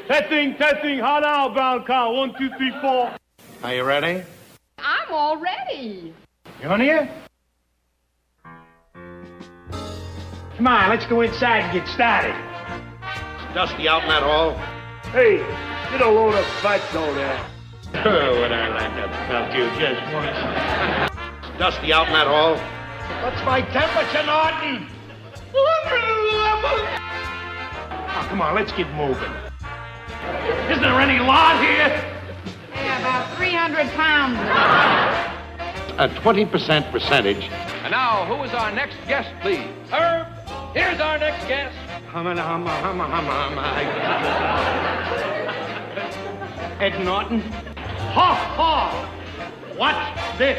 Testing, hot outbound car, 1, 2, 3, 4. Are you ready? I'm all ready. You on here? Come on, let's go inside and get started. Dusty out in that hall? Hey, get a load of butts over there. Oh, would I like to melt you just once? Dusty out in that hall? What's my temperature, Norton? Oh, come on, let's get moving. Isn't there any lawn here? Yeah, about 300 pounds. A 20% percentage. And now, who is our next guest, please? Herb, here's our next guest. Ed Norton. Ha ha! Watch this.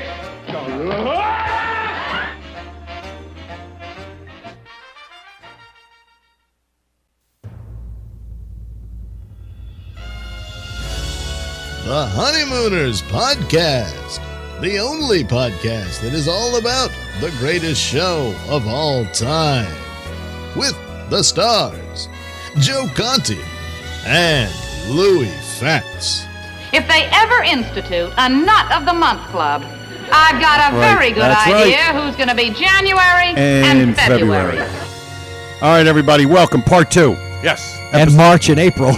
The Honeymooners Podcast, the only podcast that is all about the greatest show of all time. With the stars, Joe Conti and Louis Fatts. If they ever institute a Nut of the Month club, I've got a very good idea who's going to be January and February. All right, everybody, welcome. Part 2. Yes. And March and April.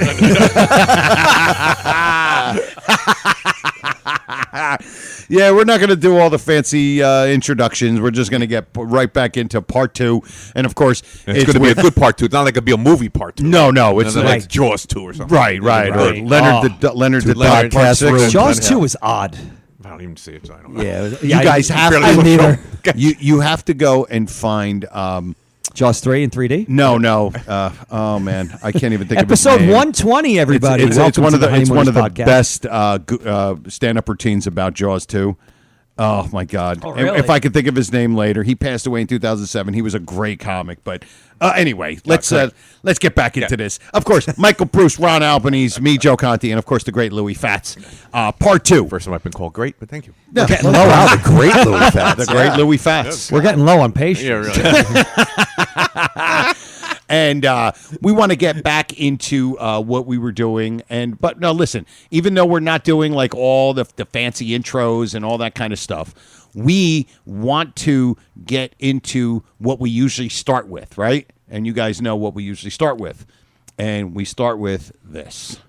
Yeah, we're not going to do all the fancy introductions. We're just going to get right back into part 2. And, of course, it's going to be a good part 2. It's not like it'll be a movie part 2. No, it's like Jaws 2 or something. Right. Leonard the Dog part 6. Jaws 2 is odd. I don't even see it, so I don't know. Yeah, you guys have to. You have to go and find. Jaws 3 in 3D? No. Oh man, I can't even think of his Episode name. 120. Everybody, it's one of the podcast. best stand-up routines about Jaws 2. Oh my God! Oh, really? If I could think of his name later, he passed away in 2007. He was a great comic, but anyway, let's get back into this. Of course, Michael Bruce, Ron Albanese, me, Joe Conti, and of course the great Louis Fatts. Part 2. First time I've been called great, but thank you. We're getting low out. The great Louis Fatts. The great Louis Fatts. We're getting low on patience. Yeah, really. And we want to get back into what we were doing. But no, listen, even though we're not doing like all the fancy intros and all that kind of stuff, we want to get into what we usually start with, right? And you guys know what we usually start with. And we start with this.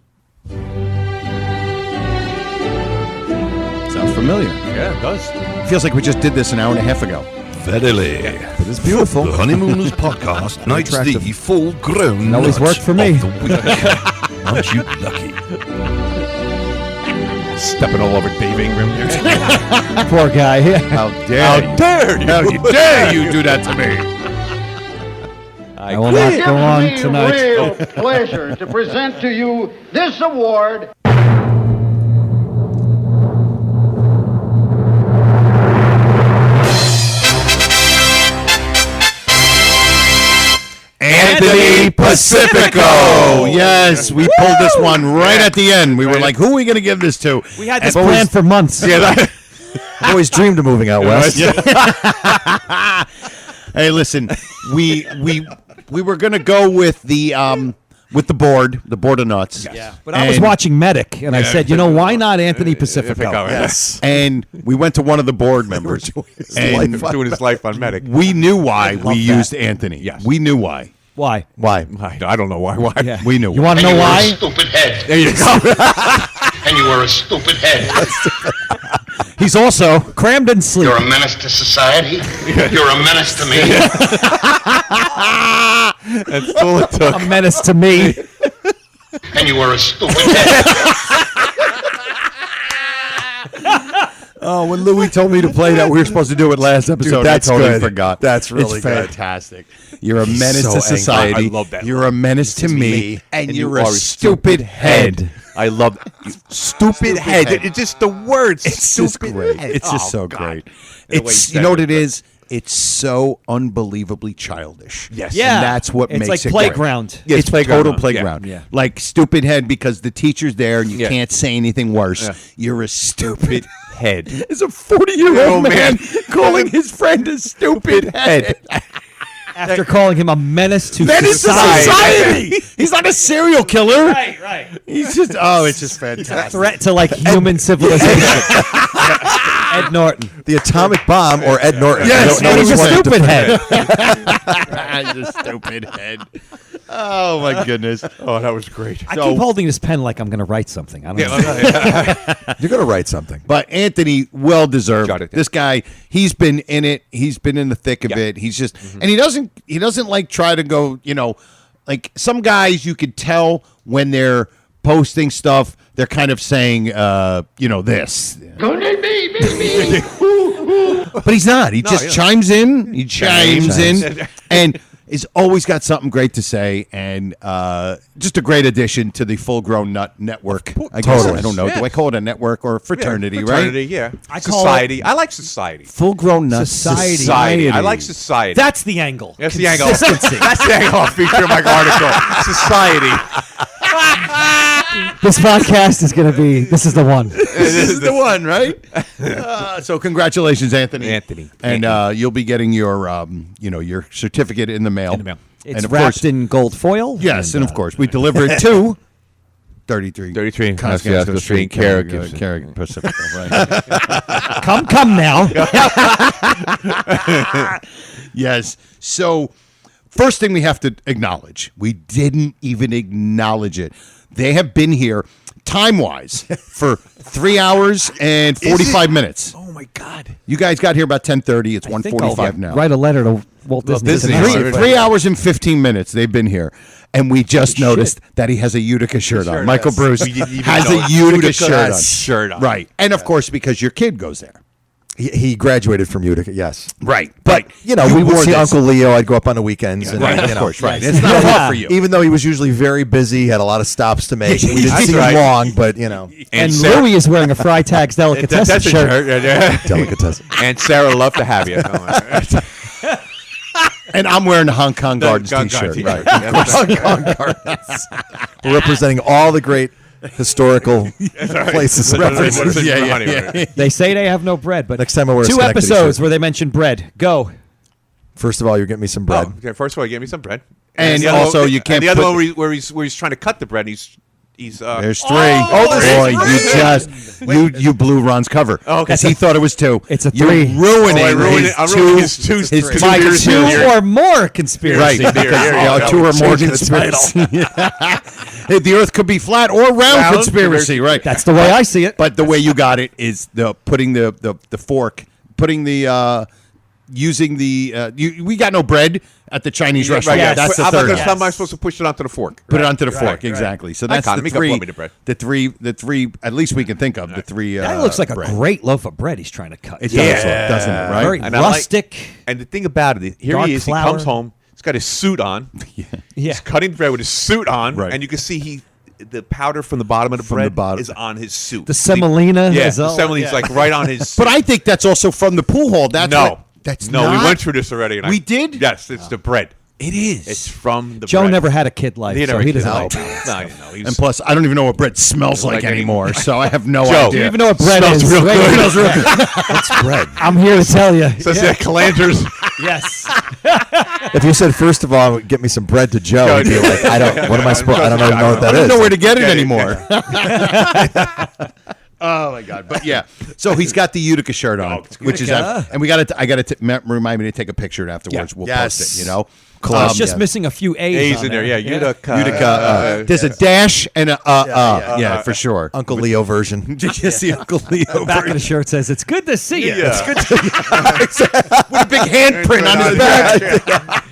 Sounds familiar. Yeah, it does. Feels like we just did this an hour and a half ago. Verily. It is beautiful. The Honeymooners Podcast knights the full-grown Always nuts worked for me. of the week. Aren't you lucky? Stepping all over Dave Ingram here. Poor guy. How dare you? How dare you do that to me? I will not go on It gives me tonight. real pleasure to present to you this award. Anthony Pacifico. Yes, we pulled this one right at the end. We were like, who are we going to give this to? We had this planned for months. Yeah, I always dreamed of moving out west. Hey, listen, we were going to go with the board of nuts. Yeah. But I was watching Medic, and I said, why not Anthony Pacifico? Yes. And we went to one of the board members. Doing his life on Medic. We knew why we used Anthony. Yes. We knew why. Why? Why? I don't know why. Yeah. We knew. You want to know why? Stupid head. There you go. And you were a stupid head. He's also crammed in sleep. You're a menace to society. You're a menace to me. That's all it took. A menace to me. And you were a stupid head. Oh, when Louis told me to play that, we were supposed to do it last episode. Dude, that's I totally good. forgot. That's really it's good. fantastic. You're a menace so to society. angry. I love that. You're a menace to me, and you're a stupid head. I love stupid head. It's just the words. It's just great. Head. It's just so God. great. It's you know what it is. It's so unbelievably childish. Yes. Yeah. And that's what It's makes like it playground. Great. Yeah, It's playground. total playground. Yeah. Like stupid head because the teacher's there and you Yeah. can't say anything worse. Yeah. You're a stupid Head. It's a 40-year-old man calling his friend a stupid head. After calling him a menace to Menace to society. society. He's not a serial killer. Right. He's just it's just fantastic. Threat to like human civilization. Ed Norton. The atomic bomb or Ed Norton. Yes, No he's a one's wanted to stupid defend head. He's a stupid head. Oh my goodness. Oh, that was great. I keep holding this pen like I'm going to write something. I don't know. You're going to write something. But Anthony, well deserved. Got it. This guy, he's been in it. He's been in the thick of it. He's just, and he doesn't like try to go. Like some guys, you could tell when they're posting stuff, they're kind of saying, this. But he's not. He just chimes in. He chimes in, and he's always got something great to say, and just a great addition to the Full Grown Nut Network. I guess. Totally. I don't know. Do I call it a network or fraternity? Fraternity, Right? yeah. I call Society. I like society. Full Grown Nut Society. I like society. That's the angle. That's the angle. Consistency. That's the angle I'll feature in my article. Society. This podcast is going to be. This is the one. This is the one, right? So congratulations, Anthony. And you'll be getting your, your certificate in the mail. It's and of wrapped course, in gold foil. yes, and of course we deliver it to 33 Kosciuszko Street, Carrick, Pacific. Right. Come now. Yes. So first thing we have to acknowledge, we didn't even acknowledge it. They have been here time-wise for 3 hours and 45 minutes. Oh my God! You guys got here about 10:30. It's I think I'll 1:45 now. Write a letter to Walt Disney. Disney. tonight. 3 hours and 15 minutes they've been here, and we just noticed that he has a Utica shirt on. Michael Bruce We didn't even has know a it. Utica Utica shirt on. on. Right, and of course because your kid goes there. He graduated from Utica, yes. Right, But, we would wore see this. Uncle Leo. I'd go up on the weekends. And, Right, you of know, course, right. yes. It's not hard for you. Even though he was usually very busy, had a lot of stops to make. We didn't That's see right. him long, but, And Sarah- Louis is wearing a Freitag's delicatessen That's a shirt. shirt. delicatessen. And Sarah loved to have you. And I'm wearing the Hong Kong Gardens Hong t-shirt. Kong t-shirt. Right. Hong Kong Gardens. We're representing all the great historical places. Yeah. They say they have no bread, but Next time I wear a 2 Schenectady episodes shirt. where they mention bread. Go. First of all, you're getting me some bread. Oh, okay, first of all, you gave me some bread. And the other also one- you can't And the other put- one where he's trying to cut the bread. He's There's 3. there's Boy, three. you blew Ron's cover. Oh, okay. Because he thought it was 2. It's a You're 3. ruining I'm ruining his two his three. two My beers 2 here. or more conspiracy. Right. Here, Yeah, here, 2 or more Changing the conspiracy. The earth could be flat or round conspiracy, right? That's the way I see it. But the way you got it is putting the fork, putting the using the we got no bread at the Chinese restaurant. Right, That's the how third. How am I supposed to push it onto the fork? Put it onto the fork, exactly. So that's Economy, the 3. blow me the bread. The three. At least we can think of the 3. That looks like a bread. great loaf of bread he's trying to cut. It does, doesn't it? Right? Very And I like- rustic. And the thing about it, here Dark he is. flour. He comes home. He's got his suit on. Yeah. He's cutting bread with his suit on, Right. and you can see the powder from the bottom of the From bread the bottom. is on his suit. The semolina. Yeah, is the all- semolina's like right on his suit. But I think that's also from the pool hall. That's no, what- that's no. not? We went through this already. And We did? Yes, it's the bread. It is. It's from the Joe bread. never had a kid life, He so never he did. doesn't know. No. And plus, I don't even know what bread smells like anymore, so I have no Joe, idea. You even know what bread Smells is. real Wait, good. smells real good. What's bread? I'm here to tell you. So it's like Calanders. Yes. If you said, first of all, get me some bread to Joe, he'd be like, what am I supposed? I don't even know what that I don't is. know where to get it anymore. Oh my God! But yeah, so he's got the Utica shirt on, which is, Utica. and I got to remind me to take a picture afterwards. Yeah. We'll Yes. post it. You know, I was just missing a few A's, A's on in there. Yeah, Utica. Utica. There's a dash and a yeah, for sure. Uncle Leo version. Did you see Uncle Leo? Back of the shirt says, "It's good to see you." Yeah. It's good to with a big handprint on his back.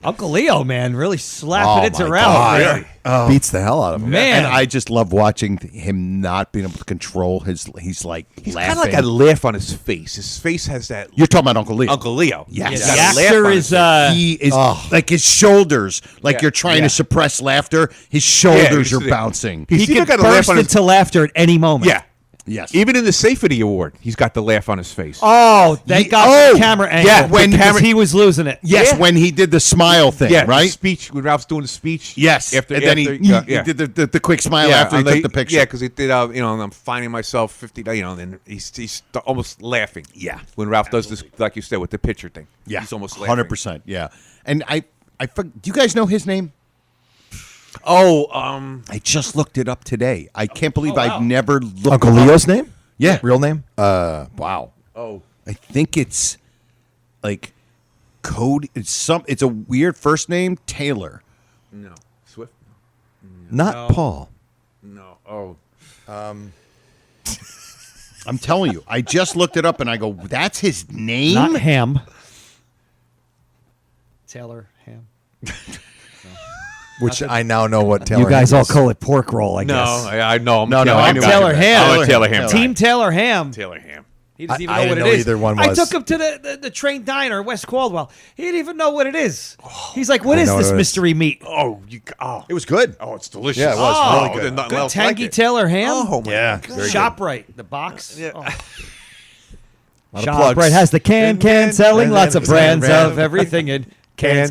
Uncle Leo, man, really slapping Oh, it my around. God. Really. Beats the hell out of him. Man. And I just love watching him not being able to control his. He's like He's laughing. kind of like a laugh on his face. His face has that. You're talking about Uncle Leo. Uncle Leo. Yes. He's The got a laugh actor on is his face. He is like his shoulders, like Yeah. you're trying Yeah. to suppress laughter. His shoulders you are see- bouncing. He's He even could got a laugh burst on his. into laughter at any moment. Yeah. Yes. Even in the Safety Award, he's got the laugh on his face. Oh, thank God for the camera angle. yeah, when because camera- he was losing it. Yes, Yeah. when he did the smile thing, yeah, the right? speech when Ralph's doing the speech. Yes, after, and then after, he yeah. did the quick smile after he took the picture. Yeah, because he did. I'm finding myself 50. And he's almost laughing. Yeah. when Ralph does this, like you said, with the picture thing. Yeah, he's almost laughing. 100%. Yeah, and I do you guys know his name? I just looked it up today. I can't believe I've never looked Uncle it up. Leo's name? Yeah. Real name? Wow. Oh. I think it's like Cody. It's a weird first name, Taylor. No. Swift? Not Paul. No. Oh. I'm telling you, I just looked it up and I go, that's his name? Not Ham. Taylor Ham. Which I now know what Taylor You guys Ham all is. call it pork roll, I No, guess. I know. I'm No, no, I knew Taylor it. Ham. I'm a Taylor Ham. Team Taylor Ham. Taylor Ham. He doesn't even I know what didn't it know is. either one I was. took him to the train diner, West Caldwell. He didn't even know what it is. He's like, "What I is know this what it is. mystery meat?" Oh, It was good. Oh, it's delicious. Yeah, it was. Oh, Really good. there's nothing Good else tangy like it. Taylor Ham. Oh, my Yeah. God. Very good. ShopRite, the box. Yeah. Oh. Lot of plugs. ShopRite has the can selling, and lots of brands brand. of everything in cans.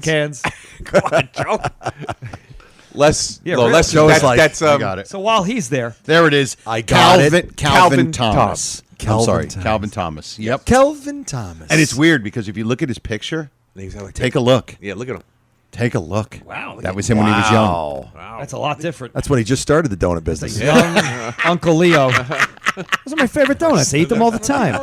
Less. Yeah, no, really. less. Joe is That's, like, that's I got it. So while he's there, There it is. I got it. Calvin Thomas. Calvin I'm sorry, Thomas. Calvin Thomas. Yep. Kelvin Thomas. And it's weird because if you look at his picture, Exactly. take a look. Yeah, look at him. Take a look. Wow, That was him when he was young. Wow. that's a lot different. That's when he just started the donut business. Young Uncle Leo. Those are my favorite donuts. I eat them all the time.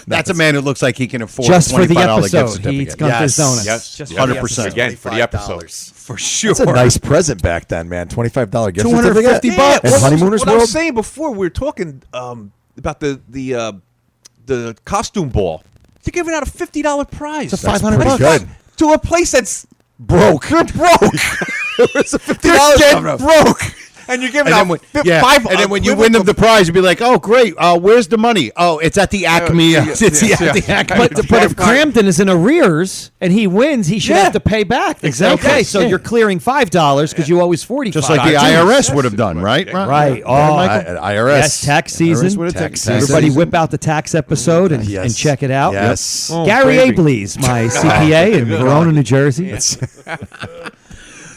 That's a man who looks like he can afford Just for the $25 gift episode, he eats certificate. Gunther's donuts. Yes. Just Yes. for the 100%. episode. Again, for the episode. For sure. That's a nice present back then, man. $25 gift $250 certificate. bucks. And Honeymooners What I World. was saying before, we were talking about the costume ball. They're giving out a $50 prize. It's a That's $500 pretty bucks. good. To a place that's Broke. They're broke. Where's the $50 They're dead coming from? broke. And you're giving And out then, when you win them the prize, you'd be like, "Oh, great! Where's the money? Oh, it's at the Acme. It's at the Acme." But if Crampton is in arrears and he wins, he should have to pay back. Exactly. Okay, so you're clearing $5 because you owe us $45. just like the IRS would have done, right? Right. Oh, IRS. yes, tax season. IRS would have tax Everybody season. whip out the tax episode and, Yes. and check it out. Yes. Oh, Gary crazy. Ablees, my CPA in Verona, New Jersey.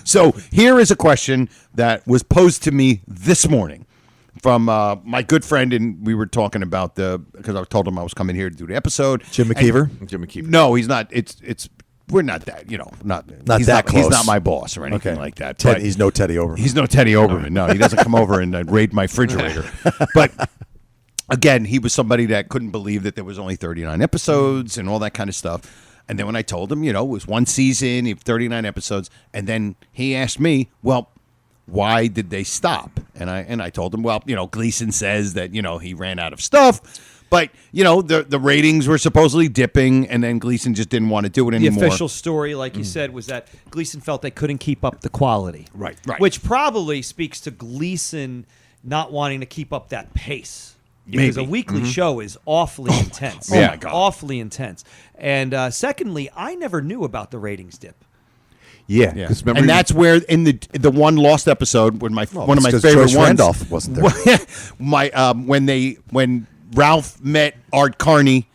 So here is a question that was posed to me this morning from my good friend, and we were talking about because I told him I was coming here to do the episode. Jim McKeever. Jimmy Keeper. No, he's not. We're not that. not he's that He's close. not my boss or anything Okay. like that. Ted, but he's no Teddy Overman. He's no Teddy Oberman. No, he doesn't come over and raid my refrigerator. But again, he was somebody that couldn't believe that there was only 39 episodes and all that kind of stuff. And then when I told him, it was one season, 39 episodes, and then he asked me, well, why did they stop? And I told him, well, Gleason says that, he ran out of stuff. But, the ratings were supposedly dipping, and then Gleason just didn't want to do it The anymore. official story, like you said, was that Gleason felt they couldn't keep up the quality. Right. Which probably speaks to Gleason not wanting to keep up that pace. Because Maybe. a weekly show is awfully intense. Oh, my God. Awfully intense. And secondly, I never knew about the ratings dip. Yeah. Yeah. 'Cause remember And that's where in the one lost episode when one of my it's 'cause favorite Joyce ones, Randolph wasn't there. when Ralph met Art Carney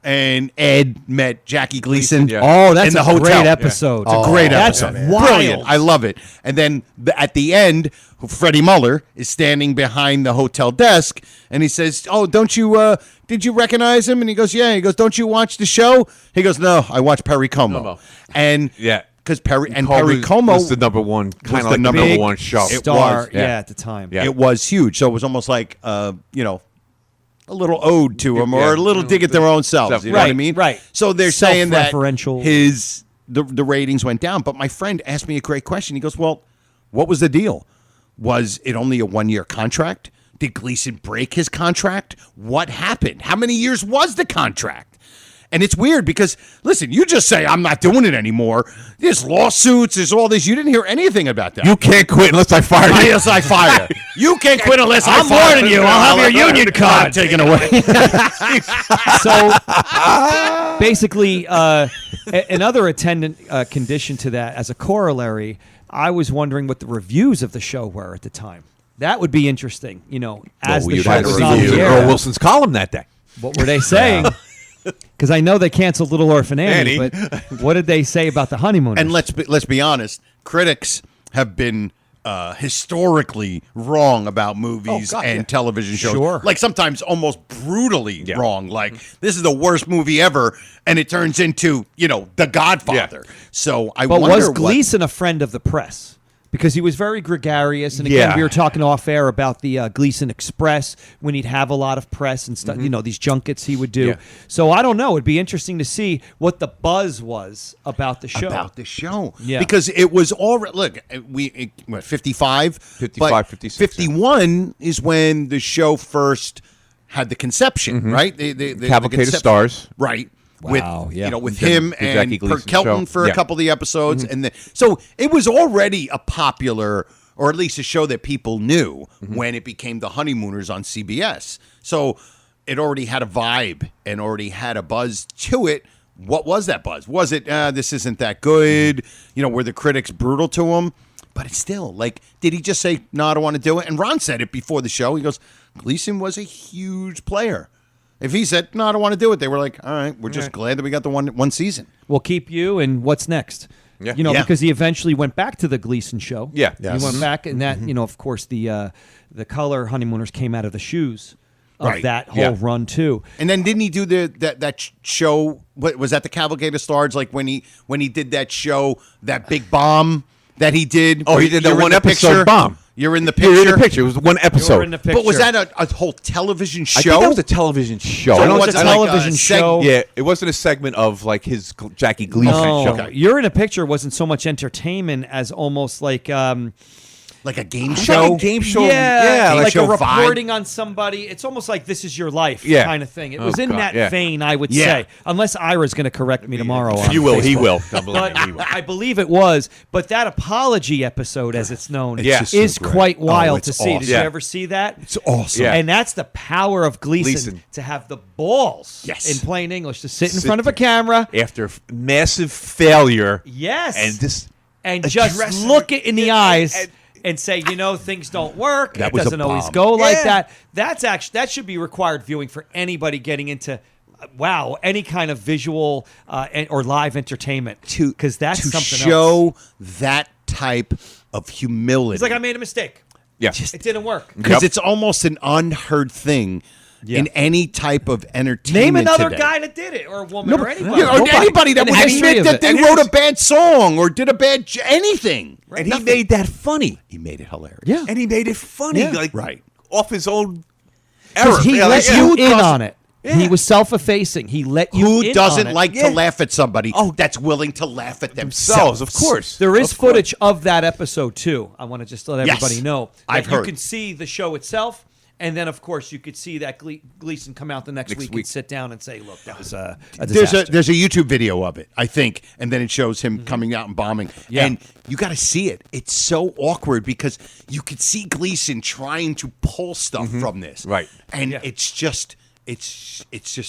and Ed met Jackie Gleason. Yeah. Oh, that's in the a hotel. great episode. It's a great That's episode. wild. Brilliant. I love it. And then at the end, Freddie Muller is standing behind the hotel desk, and he says, "Oh, don't you? Did you recognize him?" And he goes, "Yeah." He goes, "Don't you watch the show?" He goes, "No, I watch Perry Como." No. And Yeah. because Perry Como Como was the number one, kind the of like the number number Big one show. It star, was, yeah. at the time. Yeah. it was huge. So it was almost like, a little ode to him, or Yeah. a little dig at their own selves. You know what I Right, mean? right. So they're saying that Self-referential. the ratings went down. But my friend asked me a great question. He goes, "Well, what was the deal? Was it only a 1-year contract? Did Gleason break his contract? What happened? How many years was the contract?" And it's weird because, listen, you just say, "I'm not doing it anymore." There's lawsuits. There's all this. You didn't hear anything about that. You can't quit unless I fire you. Yes, I fire. You can't quit unless I'm warning you. I'll have your union card taken away. So basically, another attendant condition to that, as a corollary, I was wondering what the reviews of the show were at the time. That would be interesting, as the show was on the air. Earl Wilson's column that day. What were they saying? Because I know they canceled Little Orphan Annie, Annie. but what did they say about the Honeymooners? And let's be honest, critics have been historically wrong about movies and television shows. Sure. Like sometimes almost brutally wrong. Like this is the worst movie ever, and it turns into The Godfather. So I but wonder was Gleason a friend of the press? because he was very gregarious. And again, Yeah. we were talking off air about the Gleason Express when he'd have a lot of press and stuff. You know, these junkets he would do. Yeah. So I don't know. It'd be interesting to see what the buzz was about the show. Yeah. Because it was already, look, 55? 55, 56, 51 is when the show first had the conception, right? The Cavalcade of Stars. Right. Wow, with, yeah. with Jackie him and Gleason Per Kelton show. for a Yeah. couple of the episodes. And then, so it was already a popular, or at least a show that people knew when it became the Honeymooners on CBS. So it already had a vibe and already had a buzz to it. What was that buzz? Was it, this isn't that good? You know, were the critics brutal to him? But it's still, like, did he just say, no, I don't want to do it? And Ron said it before the show. He goes, Gleason was a huge player. If he said, no, I don't want to do it, they were like, all right, we're just glad that we got the one season. We'll keep you, and what's next? Yeah. You know, Yeah. because he eventually went back to the Gleason show. Yeah. Yes. He went back, and that, you know, of course, the color Honeymooners came out of the shoes of Right. that whole Yeah. run too. And then didn't he do that show? What was that? The Cavalcade of Stars? Like when he did that show, that big bomb that he did. Oh, where he did that you're in one the episode picture? bomb. You're in the You're picture. in the picture. It was one episode. You're in the picture. But was that a whole television show? I think that was a television show. So I don't it know was if a it's television show. Yeah, it wasn't a segment of like his Jackie Gleason No, show. You're in a Picture wasn't so much entertainment as almost like like a game It's show. like a game show. Yeah, like like show a vibe. reporting on somebody. It's almost like This Is Your Life Yeah. kind of thing. It Oh, was in God, that yeah. vein, I would Yeah. say. Unless Ira's going to correct me tomorrow. On You will. He Facebook. will. Don't believe But me, he will. I believe it was. But that apology episode, as it's known, Yeah. just so is great. quite wild it's to see. Did awesome. you Yeah. ever see that? It's awesome. Yeah. And that's the power of Gleason to have the balls, Yes. in plain English, to sit in front of a camera. After massive failure. Yes. And this and just address look it in the eyes and- and say, you know, things don't work. That It was a doesn't always bomb. go like Yeah. that. That's actually that should be required viewing for anybody getting into any kind of visual or live entertainment because that's to something show else. that type of humility. It's like I made a mistake. Yeah. It didn't work. because Yep. it's almost an unheard thing in any type of entertainment. Name another today. guy that did it, or a woman, or anybody. Yeah, or anybody that In the would history admit of that it. they And wrote here's- a bad song or did a bad anything. And he made that funny. He made it hilarious. Yeah. And he made it funny. Yeah. Like Right. off his own error. Because he Yeah, let like, you who in doesn't- on it. He Yeah. was self-effacing. He let you Who in doesn't on it. like Yeah. to laugh at somebody Oh. that's willing to laugh at themselves? themselves? Of course. There is Of course. footage of that episode too. I want to just let Yes. everybody know that I've heard. you can see the show itself, and then of course you could see that Gleason come out the next week and week. sit down and say, "Look, that was a There's disaster." there's a YouTube video of it, I think, and then it shows him coming out and bombing. Yeah. And you got to see it. It's so awkward because you could see Gleason trying to pull stuff from this, Right. And Yeah. it's just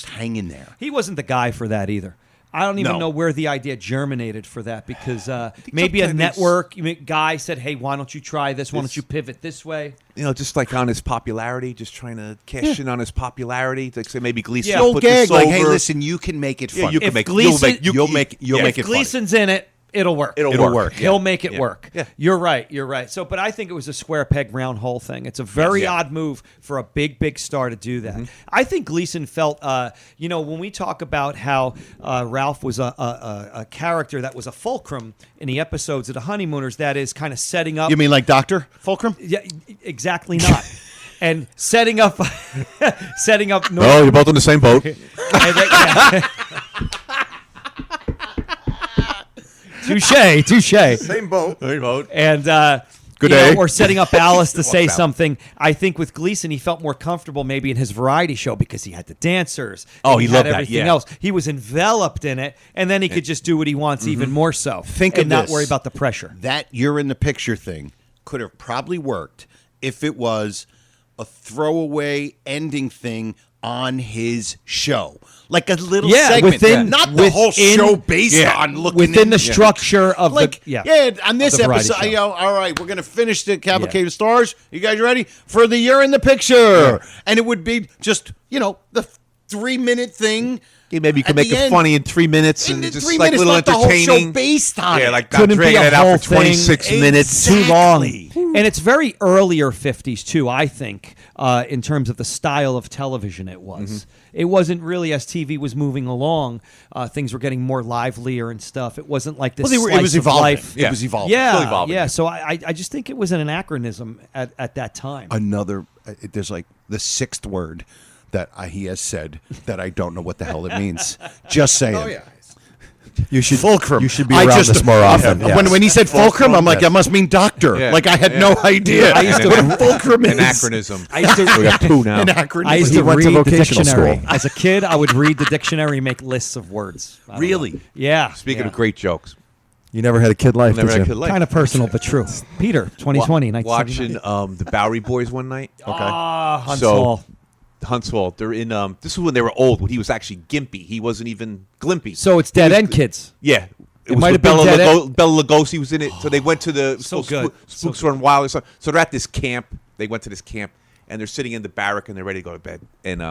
hanging there. He wasn't the guy for that either. I don't even No. know where the idea germinated for that because maybe a sometimes network guy said, "Hey, why don't you try this? Why don't you pivot this way?" You know, just like on his popularity, just trying to cash in on his popularity. Like say maybe Gleason Yeah. The old put gag, this like, over. hey, listen, you can make it Yeah, funny. you can If make Gleason- you'll make it if funny. Gleason's in it, it'll work. It'll work. He'll make it Yeah. work. Yeah. You're right. You're right. So, but I think it was a square peg round hole thing. It's a very Yeah. odd move for a big star to do that. I think Gleason felt, when we talk about how Ralph was a character that was a fulcrum in the episodes of the Honeymooners, that is kind of setting up. You mean like Dr. Fulcrum? Yeah, exactly not. And setting up, Oh, you're both on the same boat. Touche. Same boat. Same boat. And Good you know, day. or setting up Alice to say out. something. I think with Gleason, he felt more comfortable maybe in his variety show because he had the dancers. Oh, and he had loved that, everything yeah. else. He was enveloped in it, and then he could just do what he wants even more so. Think and of not this. worry about the pressure. That you're in the picture thing could have probably worked if it was a throwaway ending thing on his show. Like a little segment. within- not the whole within- show based on looking within in- the structure of like the on this the variety episode, show. all right, we're gonna finish the Cavalcade of Stars. You guys ready for the You're in the Picture? And it would be just the 3-minute thing. Yeah, maybe you at could make the it end. funny in 3 minutes In and the just 3 like minutes, little not the whole show entertaining. based on Yeah, it. like Couldn't be dragging a it out whole for 26 thing. minutes. Too long. And it's very earlier 50s, too, I think, in terms of the style of television it was. Mm-hmm. It wasn't really, as TV was moving along, things were getting more livelier and stuff. It wasn't like this It slice was of evolving. life. It was evolving. Yeah, Still evolving. yeah. So I just think it was an anachronism at that time. There's like the sixth word that he has said that I don't know what the hell it means. Just saying. Oh, yeah. You should Fulcrum. You should be around this more often. Yes. When he said fulcrum, I'm like, that must mean doctor. Yeah. Like I had no idea I used to- what a fulcrum is. Anachronism. I used to, We got two now. Anachronism. I used He to went to read the vocational dictionary. school. As a kid, I would read the dictionary and make lists of words. I don't Really? know. Yeah. Speaking yeah. of great jokes, You never had a kid life, never did had you? a kid life. Kind of personal, but true. Peter, 2020, Watching 1979. the Bowery Boys one night. Ah, Hunts So- Hall. Huntsville. They're in. This is when they were old. When he was actually gimpy. He wasn't even glimpy. So it's Dead End Kids. Yeah. It was might with have been Dead End. Bella Lugosi was in it. So they went to the So good. Spooks Run Wild. or something. So they're at this camp. They went to this camp and they're sitting in the barrack and they're ready to go to bed. And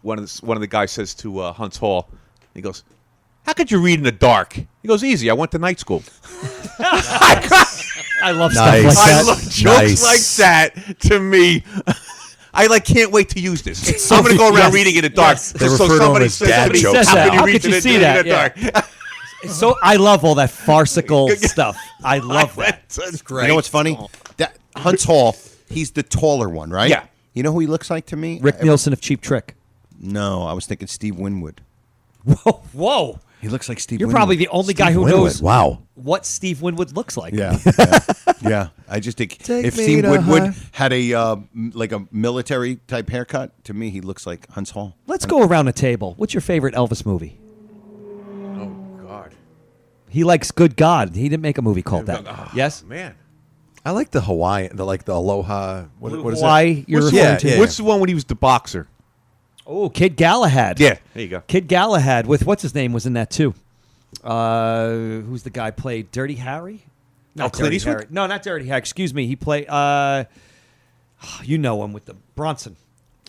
one of the guys says to Hunts Hall, he goes, "How could you read in the dark?" He goes, "Easy. I went to night school." I love Nice. stuff like I that. love jokes Nice. like that. To me, I can't wait to use this. I'm going to go around yes. reading in the dark. Yes. They refer to them somebody as says, dad somebody jokes. says, How "How could could you you read see in that? the Yeah. dark?" So I love all that farcical stuff. I love that. That's You know what's funny? That Hunts Hall, he's the taller one, right? Yeah. You know who he looks like to me? Rick Nielsen of Cheap Trick. No, I was thinking Steve Winwood. Whoa, whoa! He looks like Steve You're Winwood. probably the only guy who Winwood. knows Wow. what Steve Winwood looks like. Yeah. Yeah. I just think Take if me Steve to Winwood high. had a like a military type haircut, to me he looks like Hunts Hall. Let's go around the table. What's your favorite Elvis movie? Oh God, He likes Good God. He didn't make a movie called that. Yes? man. I like the Hawaiian, the Aloha. What is Hawaii, it? you're What's, referring yeah, to? yeah. what's the one when he was the boxer? Oh, Kid Galahad. Yeah, there you go. Kid Galahad with what's his name was in that too. Who's the guy played Dirty Harry? Not Clint Dirty Eastwood? Harry. No, not Dirty Harry. Excuse me. He played. You know him with the Bronson.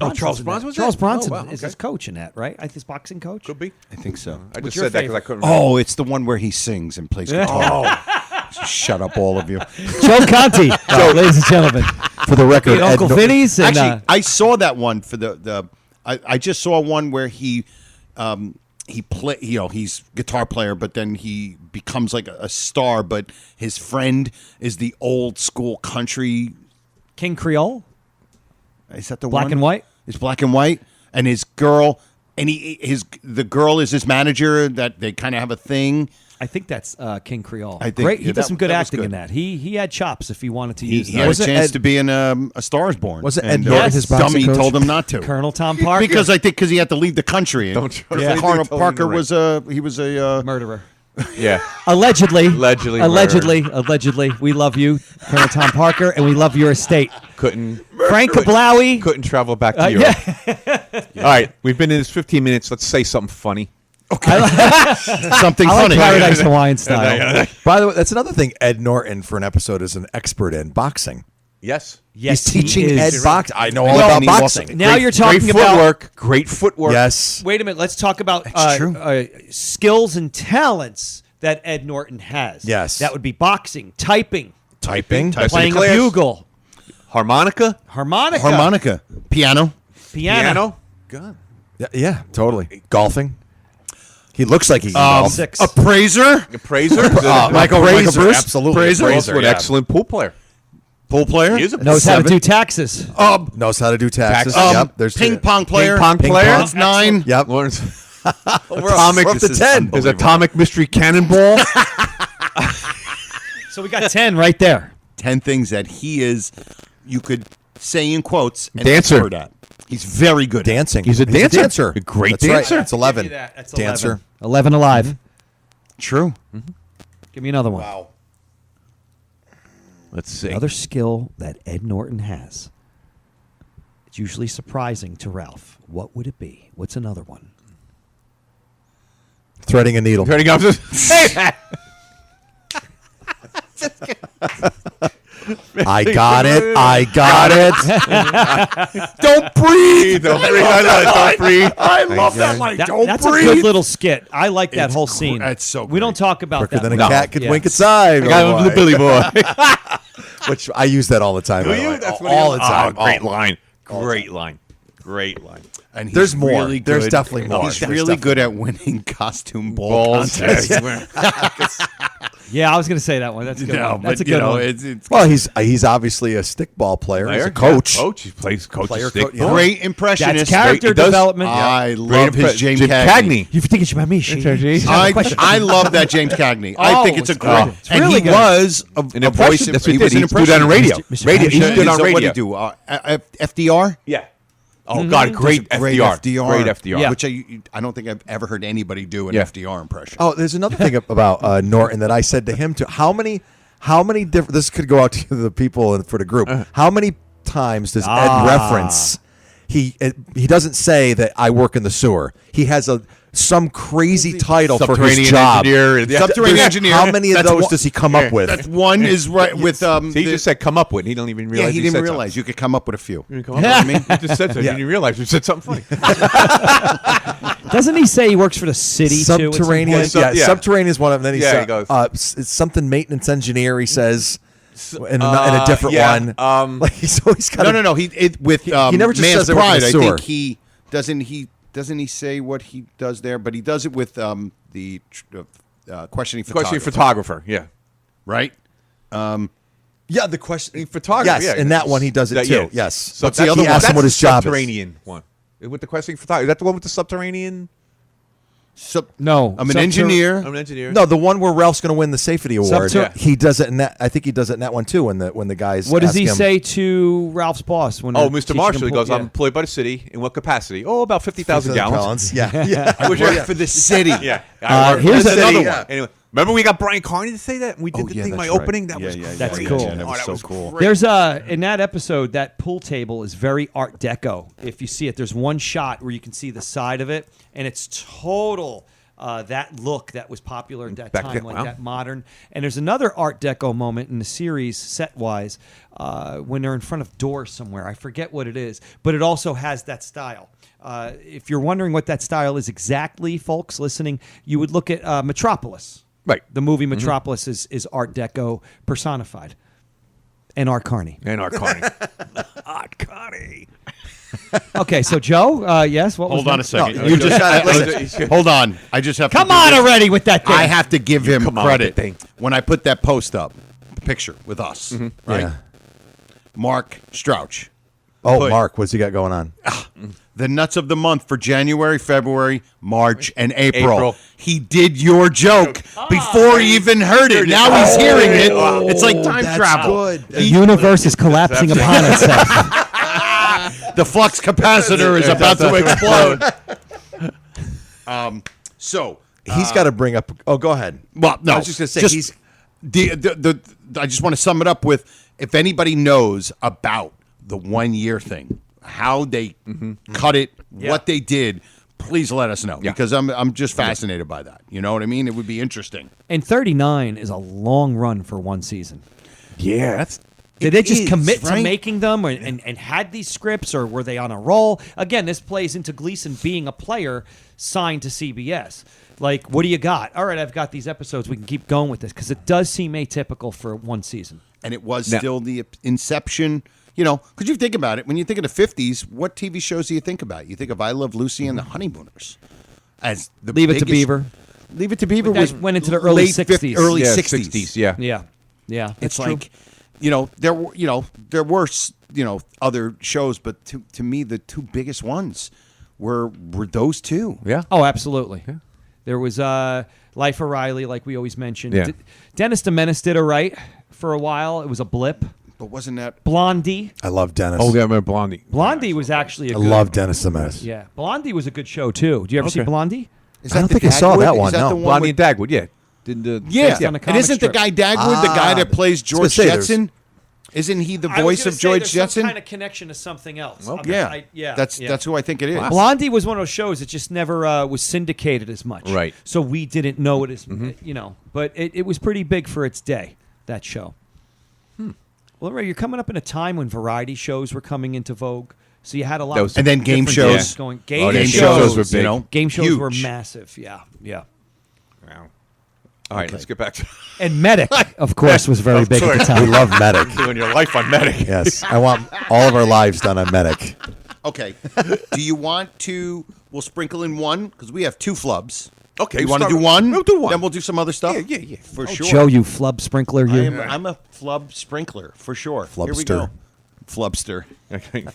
Oh, Charles in Bronson that. was Charles that? Bronson Oh, wow, is okay. his coach in that, right? His boxing coach. Could be. I think so. I What's just your said that because I favorite? couldn't remember. Oh, it's the one where he sings and plays guitar. Shut up, all of you. Joe Conti, ladies and gentlemen. For the record, And Uncle Ed, Vinny's. And, Actually, I saw that one for the. I just saw one where he play. You know, he's guitar player, but then he becomes like a star. But his friend is the old school country. King Creole. Is that the Black one? and white? It's black and white, and his girl, and the girl is his manager. That they kind of have a thing. I think that's King Creole. I think- Great. He yeah, does some good that was acting in good. that. He had chops if he wanted to He use had them. a Was it chance Ed- to be in A Star is Born. Was it Ed And, Norton, his boxing dummy coach? told him not to. Colonel Tom Parker. Because he had to leave the country. Don't trust anything Colonel told him Parker to was a murderer. Yeah. Allegedly. Allegedly Allegedly. We love you, Colonel Tom Parker, and we love your estate. Couldn't Frank Kablawi. couldn't travel back to Europe. All right, we've been in this 15 minutes. Let's say something funny. something I like funny. Paradise Hawaiian style. By the way, that's another thing. Ed Norton for an episode is an expert in boxing. Yes. Yes, He's teaching he Ed is. boxing. I know all Well, about and he also- boxing. Now you're talking Great about. footwork. Great footwork. Yes. Wait a minute. Let's talk about true. skills and talents that Ed Norton has. Yes. That would be boxing, typing, Typing. Typing. playing a class. bugle, Harmonica. harmonica, Piano. piano. God. Yeah, totally. Golfing. He looks like he can golf. 6. Appraiser. Appraiser. Michael Bruce? Bruce. Absolutely. Appraiser. Also an excellent pool player. Pool player. He is a Knows how to 7. do taxes. Knows how to do taxes. Taxes. Yep. There's Ping pong player. Ping pong Ping player. pong. That's 9. Yep. Lawrence. We're Atomic. up to 10. His atomic mystery cannonball. So we got 10 right there. 10 things that he is. You could say in quotes. And Dancer. expert at. He's very good. at. Dancing. He's a dancer. A great That's right. dancer. That's 11. Give me that. That's Dancer. 11 alive. True. Give me another one. Wow. Let's see. Another skill that Ed Norton has. It's usually surprising to Ralph. What would it be? What's another one? Threading a needle. Turning off. Hey. I got it. I got it. Don't breathe. Don't breathe. Don't breathe. I love that line. Don't That's breathe. a good little skit. I like that It's whole gr- scene. that's so We don't great. talk about Quicker that. than a much. cat could Yeah. wink its eye. I got him boy. the Billy Boy. Which I use that all the time. Do by the you? way. That's what all he- the time. Oh, great Oh. line. Great line. Great line. And he's There's more. Really There's good. definitely more. He's There's really definitely good at winning costume ball contests. Yeah, I was going to say that one. That's a good No, one. That's a but, you good know, one. it's Well, he's obviously a stickball player. He's a coach. Yeah, coach. He plays coach. Player, stick. coach, yeah. great impressionist. That's character He does- development. I love his James Jim Cagney. You think it's about me, Shane? I love that James Cagney. I think it's a it's great. good. It's and really he good. was a An voice. impression. That's what he was did. an He stood on radio. Mr. Radio. He Cagney. stood on So radio. what did he do? FDR. Yeah. Oh God, great FDR. Great FDR. Yeah. Which I don't think I've ever heard anybody do an Yeah. FDR impression. Oh, there's another thing about Norton that I said to him too. How many different? This could go out to the people and for the group. How many times does Ed reference? He doesn't say that I work in the sewer. He has some crazy title for his Subterranean job. engineer. Yeah. Subterranean There's- engineer. How many of That's those one- does he come up with? That's one is right with So he just said come up with. He don't even realize. yeah, he said didn't realize you could come up with a few. something. Come up with. He just said so. He didn't even realize you said something funny. Doesn't he say he works for the city too? at some Subterranean. point? point? Yeah. Subterranean is one of them. Then he Yeah, said, he goes. It's something maintenance engineer. He says in a different yeah, one. Like he's always got No. He never just Man's says I work in Pride. the I sewer. think he doesn't he say what he does there, but he does it with the questioning Questioning photographer, photographer. Yeah. right? Yeah, the question. Photographer. Yes, yeah. in that one he does it too. Yeah. Yes. So What's the that's other one? He asked him what his job is. Subterranean one. With the questioning photographer. Is that the one with the subterranean? No. I'm an engineer. I'm an engineer. No, the one where Ralph's going to win the safety award. Subter- He does it in that. I think he does it in that one too. When the guys. What does ask he him, say to Ralph's boss when? Oh, they're Mr. teaching Marshall. him He goes, yeah. I'm employed by the city. In what capacity? Oh, about 50,000 gallons. Yeah, yeah. I work for the city. Yeah. Here's Another another one. Anyway, remember we got Brian Carney to say that? We did the thing, that's my right. opening. That was That's great. cool. Yeah, that was Oh, so cool. great. There's in that episode, that pool table is very Art Deco. If you see it, there's one shot where you can see the side of it, and it's total that look that was popular at that Back time, then, like wow. that modern. And there's another Art Deco moment in the series, set-wise, when they're in front of doors somewhere. I forget what it is, but it also has that style. If you're wondering what that style is exactly, folks listening, you would look at Metropolis. Right. The movie Metropolis is Art Deco personified. And Art Carney. And our Carney. Art Carney. Okay, so Joe, yes, what was Hold on a next? second. No, you just listen. hold on. I just have Come to on give already with that thing. I have to give him come on with credit the thing. when I put that post up, picture with us, right? Yeah. Mark Strouch, Oh, Put- Mark, what's he got going on? the nuts of the month for January, February, March, and April. April. He did your joke before he even heard it. Now he's hearing it. It's like time travel. Good. The universe is collapsing upon itself. The flux capacitor is about to explode. So He's got to bring up. Oh, go ahead. Well, no, I was just going to say he's. I just want to sum it up with if anybody knows about the 1 year thing, how they cut it, what they did, please let us know because I'm just fascinated by that. You know what I mean? It would be interesting. And 39 is a long run for one season. Yeah, that's. Did they just commit to right? making them and had these scripts, or were they on a roll? Again, this plays into Gleason being a player signed to CBS. Like, what do you got? All right, I've got these episodes. We can keep going with this because it does seem atypical for one season. And it was still the inception, you know, because you think about it, when you think of the 50s, what TV shows do you think about? You think of I Love Lucy and the Honeymooners. As the Leave It to biggest- Beaver. Leave It to Beaver That was went into the early late 60s. early Yeah, 60s. Yeah. Yeah, yeah. It's that's true. like, there were other shows, but to me the two biggest ones were those two. Yeah. Oh, absolutely. There was Life of Riley, like we always mentioned. Yeah. Dennis the Menace did all right for a while. It was a blip. But wasn't that Blondie. I love Dennis. Oh, yeah, I remember Blondie. Blondie was actually a I good love Dennis the Menace. Yeah, Blondie was a good show too. Do you ever see Okay. Blondie? is I don't the think I saw Dagwood? that Is one, that no. the one Blondie with- and Dagwood, yeah. Did the Yeah, on a and comic isn't strip. the guy Dagwood the guy that plays I was George gonna say, there's- Jetson? Isn't he the voice of George Jetson? Some kind of connection to something else. Yeah, yeah. That's who I think it is. Blondie was one of those shows that just never was syndicated as much. Right. So we didn't know it as, but it was pretty big for its day, that show. Well, Ray, you're coming up in a time when variety shows were coming into vogue. So you had a lot That of was- And then game different shows. things going. Oh, Game game shows shows were big. You know, Game shows were huge. massive. Yeah, yeah. Wow. All right, let's get back to And Medic, of course, was very big at the We time. love Medic. doing your life on Medic. Yes, I want all of our lives done on Medic. Okay. Do you want to? We'll sprinkle in one because we have 2 flubs. Okay, You want to start- do one? We'll do one. Then we'll do some other stuff. Yeah. For Oh, sure. Joe, you flub sprinkler, you. I'm a flub sprinkler for sure. Here we Flubster. go. Flubster. Okay.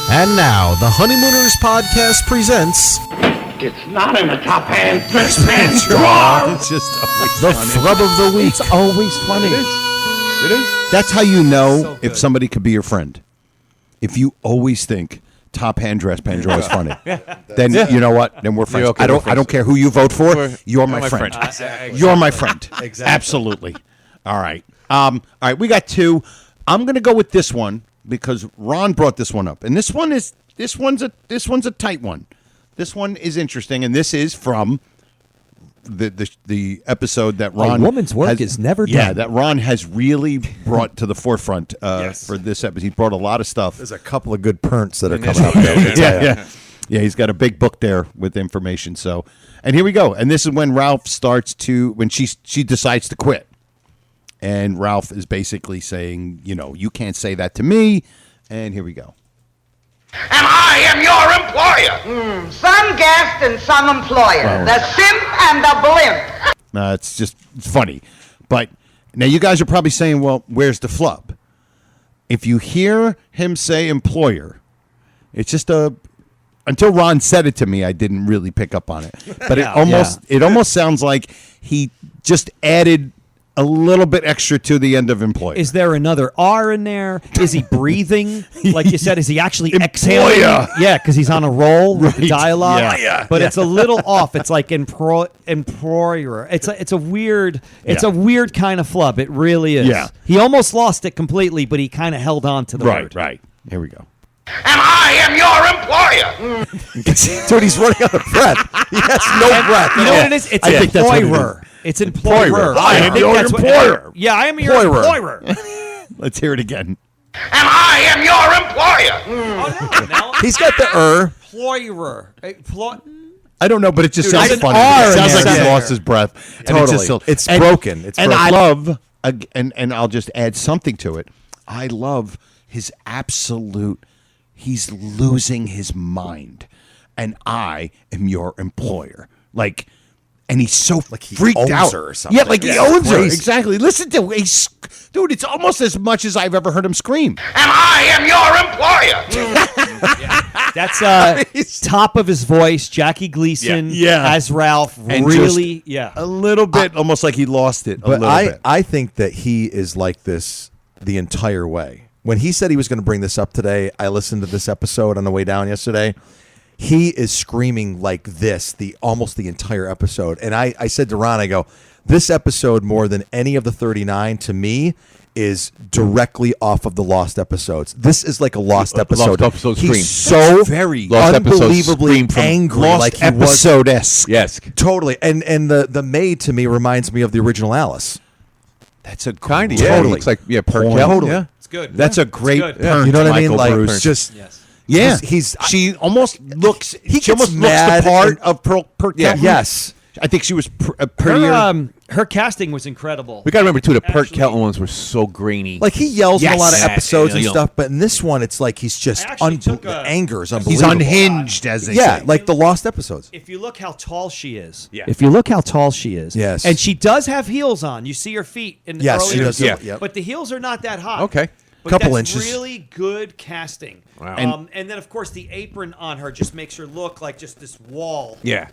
And now, the Honeymooners podcast presents It's not in the top hand dress pants drawer. It's just always the funny. flub of the week. It's always funny. It is. That's how you know So if good. somebody could be your friend. If you always think top hand dress pants drawer is funny, then you know what? Then we're friends. okay, I we're don't friends. care who you vote for. We're- You're my my friend. friend. You're my friend. Exactly. Absolutely. All right. All right. We got 2. I'm going to go with this one because Ron brought this one up, and this one's a tight one. This one is interesting, and this is from the episode that Ron woman's work has- is never Yeah, done. that Ron has really brought to the forefront Yes. for this episode. He brought a lot of stuff. There's a couple of good perns that are coming up there. Yeah, he's got a big book there with information. So, and here we go. And this is when Ralph starts to when she decides to quit, and Ralph is basically saying, you can't say that to me. And here we go. And I am your employer. Some guest and some employer. The simp and the blimp. It's funny. But now you guys are probably saying, well, where's the flub? If you hear him say employer, it's just until Ron said it to me, I didn't really pick up on it. But it almost sounds like he just added a little bit extra to the end of employer. Is there another R in there? Is he breathing? Like you said, is he actually exhaling? Yeah, because he's on a roll with the Right. dialogue. Yeah. But it's a little off. It's like employer. It's a weird kind of flub. It really is. Yeah. He almost lost it completely, but he kind of held on to the word. Right. Here we go. And I am your employer. Dude, he's running out of breath. He has no breath. You know what it is? It's I think that's what it employer. It's employer. Employer. I am think your that's what- employer. Yeah, I am your Employer. employer. Let's hear it again. And I am your employer. Now, He's got the employer. I don't know, but it just Dude, sounds there's an funny. R It in sounds like there. he's lost his breath. And Totally. It's broken. It's and broken. I love, and I'll just add something to it. I love his absolute. He's losing his mind, and I am your employer. And he's so he freaked owns out. her or something. Yeah, like he Yeah, owns her. crazy. Exactly. Listen to dude. It's almost as much as I've ever heard him scream. And I am your employer. That's top of his voice. Jackie Gleason Yeah. as Ralph. And Really, A little bit, almost like he lost it. But a little bit. I think that he is like this the entire way. When he said he was going to bring this up today, I listened to this episode on the way down yesterday. He is screaming like this almost the entire episode. And I said to Ron, I go, this episode more than any of the 39 to me is directly off of the Lost episodes. This is like a Lost episode. episode scream. He's so very Lost episode unbelievably scream from angry. Lost like he was. episode-esque. Yes. Totally. And the maid to me reminds me of the original Alice. That's a Kind of. great- Yeah. Looks like Perkel. Totally. Yeah. it's good. That's a great good. turn. You know to what I mean? Michael Like Bruce. just Yeah, she almost looks. He She almost gets looks mad the part and- of Pearl. yeah, yes. I think she was prettier. Her casting was incredible. We got to remember, too, the Pert Actually- Kelton ones were so grainy. Like he yells in a Yes. lot of episodes and Yeah. stuff, but in this one, it's like he's just I actually took the a- anger is He's unbelievable. unhinged, as they Yeah, say. like the Lost episodes. If you look how tall she is. Yeah. If you look how tall she is. Yes. And she does have heels on. You see her feet in the Yes, earlier she does. scenes. Yeah. But the heels are not that high. Okay. But Couple that's inches. really good casting. Wow. And then, of course, the apron on her just makes her look like just this wall. Yeah.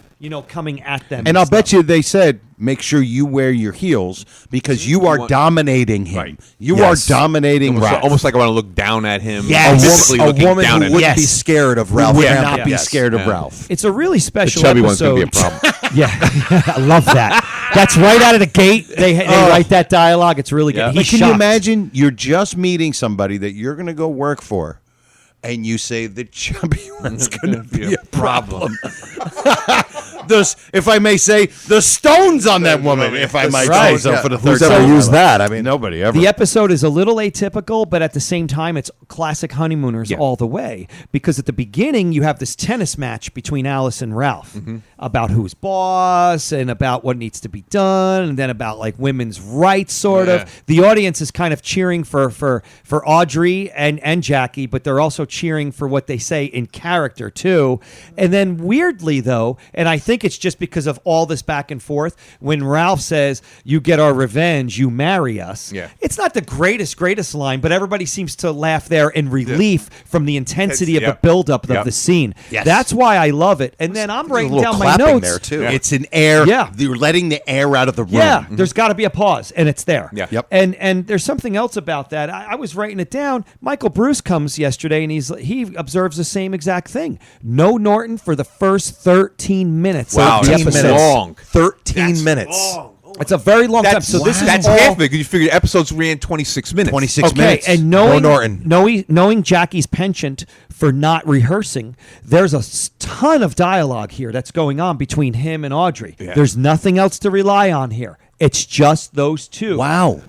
Coming at them. And I'll bet you they said, make sure you wear your heels because you are want- dominating him. Right. You Yes. are dominating Ralph. Almost like I want to look down at him. Yes. Physically A looking woman down who at wouldn't him. be scared of Ralph. would Kramp. not be Yes. scared of Yeah. Ralph. It's a really The special chubby one's episode. going to be a problem. Yeah. I love that. That's right out of the gate. They write that dialogue. It's really good. Yeah. He's Like, can you shocked. imagine you're just meeting somebody that you're going to go work for, and you say the chubby one's going to be a problem? if I may say, the stones on that woman, if I might say so, for the third Who's time. ever used that? I mean, nobody ever. The episode is a little atypical, but at the same time, it's classic Honeymooners all the way. Because at the beginning, you have this tennis match between Alice and Ralph about who's boss and about what needs to be done, and then about like women's rights, sort of. The audience is kind of cheering for Audrey and Jackie, but they're also cheering for what they say in character too. And then weirdly though, and I think it's just because of all this back and forth, when Ralph says, "You get our revenge, you marry us," it's not the greatest line, but everybody seems to laugh there in relief from the intensity of the buildup of the scene. Yes. That's why I love it. And then I'm writing down my notes there too. It's an air. Yeah. You're letting the air out of the room. Yeah, there's got to be a pause, and it's there. Yeah. Yep. And there's something else about that. I was writing it down. Michael Bruce comes yesterday, and he observes the same exact thing. No Norton for the first 13 minutes Wow, of the that's episode. long. 13 minutes. It's a very long time. So this is that's all, half of it because you figure episodes ran 26 minutes. 26 okay, minutes. and knowing No Norton. knowing Jackie's penchant for not rehearsing, there's a ton of dialogue here that's going on between him and Audrey. Yeah. There's nothing else to rely on here. It's just those two. Wow.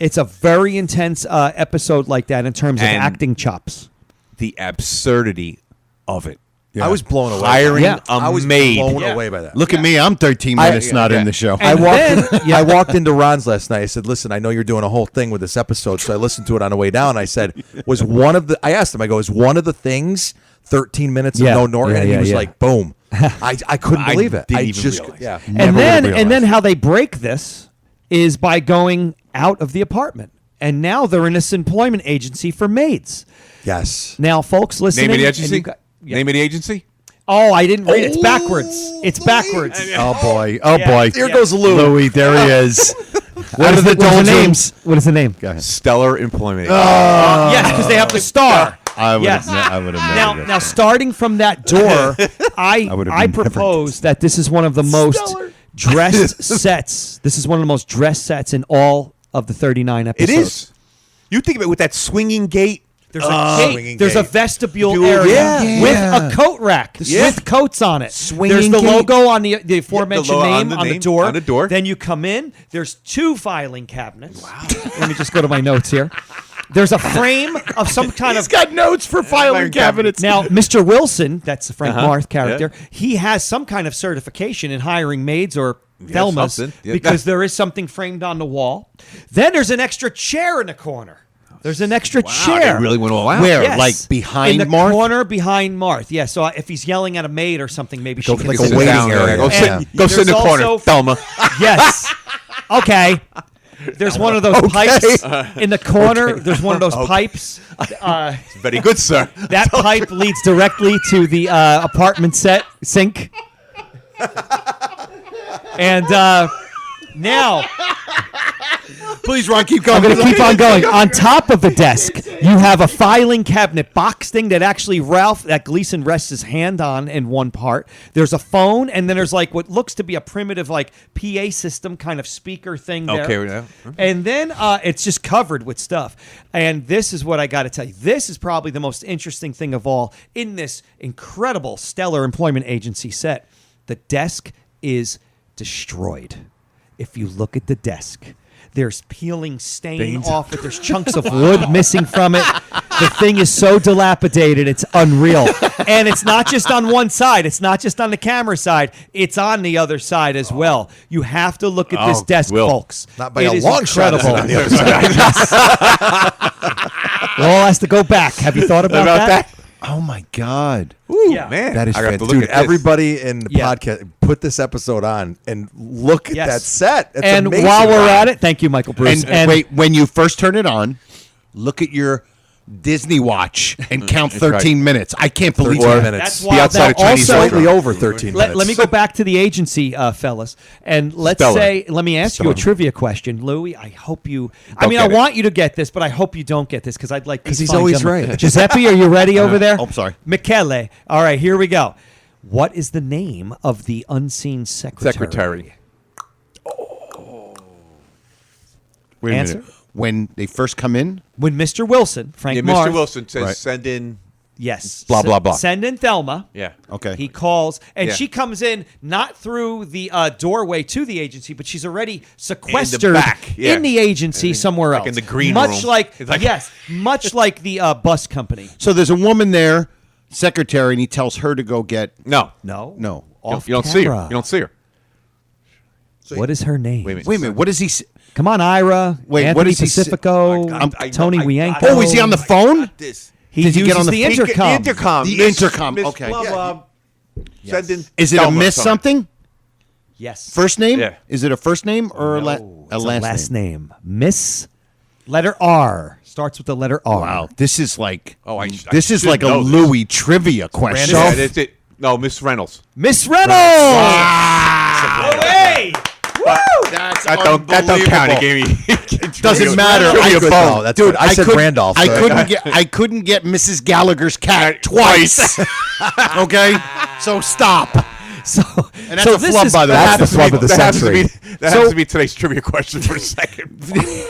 It's a very intense episode like that in terms of And- acting chops. The absurdity of it. I was blown away. Hiring Yeah. a I was maid. blown away by that. Look at me. I'm 13 minutes not in the show. I And walked. I walked into Ron's last night. I said, "Listen, I know you're doing a whole thing with this episode." So I listened to it on the way down. I said, I asked him. I go, "Is one of the things 13 minutes of Yeah. no Norton?" Yeah, and he yeah, was yeah. like, "Boom." I couldn't I believe it. didn't I even just realize. yeah. And then how they break this is by going out of the apartment. And now they're in this employment agency for maids. Yes. Now, folks listening. Name of the and agency? you got- yeah. Name of the agency? Oh, I didn't read it. It's backwards. It's backwards. Oh boy. Oh Yeah. boy. Here goes Lou. Louie, there he is. What is the name? What is the name? Go ahead. Stellar Employment. Yes, because they have the star. I would Yes. have never Now, guessed now, that. starting from that door, I would've never propose that this is one of the most dressed sets. This is one of the most dressed sets in all of the 39 It episodes. is. You think about it with that swinging gate. There's a gate. Swinging There's a gate. vestibule area Yeah. with a coat rack with coats on it. Swinging There's the gate. logo on the aforementioned logo name on the door. on the door. Then you come in. There's 2 filing cabinets. Wow. Let me just go to my notes here. There's a frame of some kind of. He's got notes for filing cabinets. Now, Mr. Wilson, that's the Frank Marth character, yeah. he has some kind of certification in hiring maids or Thelmas something. Yeah. because there is something framed on the wall. Then there's an extra chair in the corner. There's an extra chair. They really went all out. Where? Yes. Like behind in the Marth? corner behind Marth. Yeah. So if he's yelling at a maid or something, maybe she can like sit a waiting down. area. Go sit, And go sit in the there's corner, also- Thelma. Yes. Okay. There's one of those pipes in the corner. There's one of those pipes. Very good, sir. That pipe leads directly to the apartment set sink. And now, Please, Ron, keep I'm going. going to keep on going. On top of the desk, you have a filing cabinet box thing that actually that Gleason rests his hand on in one part. There's a phone, and then there's like what looks to be a primitive like PA system kind of speaker thing there. Okay, yeah. And then it's just covered with stuff. And this is what I got to tell you. This is probably the most interesting thing of all in this incredible stellar employment agency set. The desk is destroyed. If you look at the desk, there's peeling stain off it. There's chunks of wood missing from it. The thing is so dilapidated, it's unreal. And it's not just on one side. It's not just on the camera side. It's on the other side as well. You have to look at this desk, Will. folks. Not by It a is long shot. incredible. It's on the other side. It all has to go back. Have you thought about that? Oh my God. Yeah. Man, That is I got to fantastic. look Dude, at this. everybody in the Yeah. podcast, put this episode on and look at Yes. that set. It's And amazing. while we're at it, thank you, Michael Bruce. And wait, when you first turn it on, look at your Disney watch and count 13 minutes. I can't believe 13 that. minutes. That's Be wild. outside Now, of Chinese also, Slightly over 13 minutes. let me go back to the agency, fellas, and let me ask you a trivia question, Louis. I hope you. I get it. want you to get this, but I hope you don't get this because I'd like. 'Cause these he's fine always gentlemen. right. Giuseppe, are you ready over there? Oh, I'm sorry. Michele. All right, here we go. What is the name of the unseen secretary? Secretary. Wait a Answer? minute. When they first come in, When Mr. Wilson, Frank Yeah, Marth, Mr. Wilson says Right. send in Yes. Blah, blah, blah. Send in Thelma. Yeah. Okay. He calls, and Yeah. she comes in not through the doorway to the agency, but she's already sequestered back, yeah. in the agency somewhere like else. in the green much room. like, It's like- yes, much like the bus company. So there's a woman there, secretary, and he tells her to go get. No. No. You don't see her. camera. You don't see her. What is her name? Wait a minute. Wait a minute. What does he? Come on, Ira. Wait, Anthony what does he say? Pacifico. Tony Wienko. Oh, is he on the phone? This. He Did you uses get on the the fake- intercom. The intercom. The Miss- intercom, Miss okay. Blah, Yeah. blah. Send in Is it a Thelma miss something. something? Yes. First name? Yeah. Is it a first name or No, a it's last name? Miss. Letter R. Starts with the letter R. Wow, this is like this is should like a know this. Louis trivia question. Yeah, that's it. No, Miss Reynolds. Miss Reynolds. Hey! That's That don't count. He gave me. Doesn't matter. Trivia good, though. That's Dude, what- I said Randolph, I so- couldn't get Mrs. Gallagher's cat twice. Okay, so stop. So, And that's a this flub, is- by the way. That's the flub of the That has to century. be. That has to be today's trivia question for a second.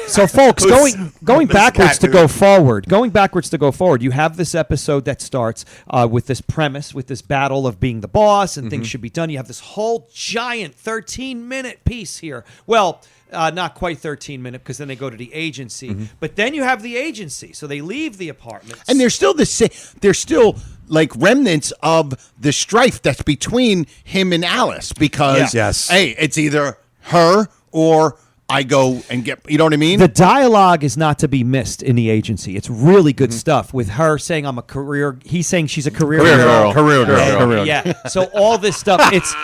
So, folks, going Miss backwards Cat, to dude. go forward. Going backwards to go forward. You have this episode that starts with this premise, with this battle of being the boss, and things should be done. You have this whole giant 13-minute piece here. Well, not quite 13-minute because then they go to the agency. But then you have the agency, so they leave the apartment. And there's still the same. There's still like remnants of the strife that's between him and Alice because Yes. hey, it's either her or I go and get. You know what I mean? The dialogue is not to be missed in the agency. It's really good stuff with her saying I'm a career. He's saying she's a career girl. Career girl. And- Career girl. Yeah. So all this stuff, it's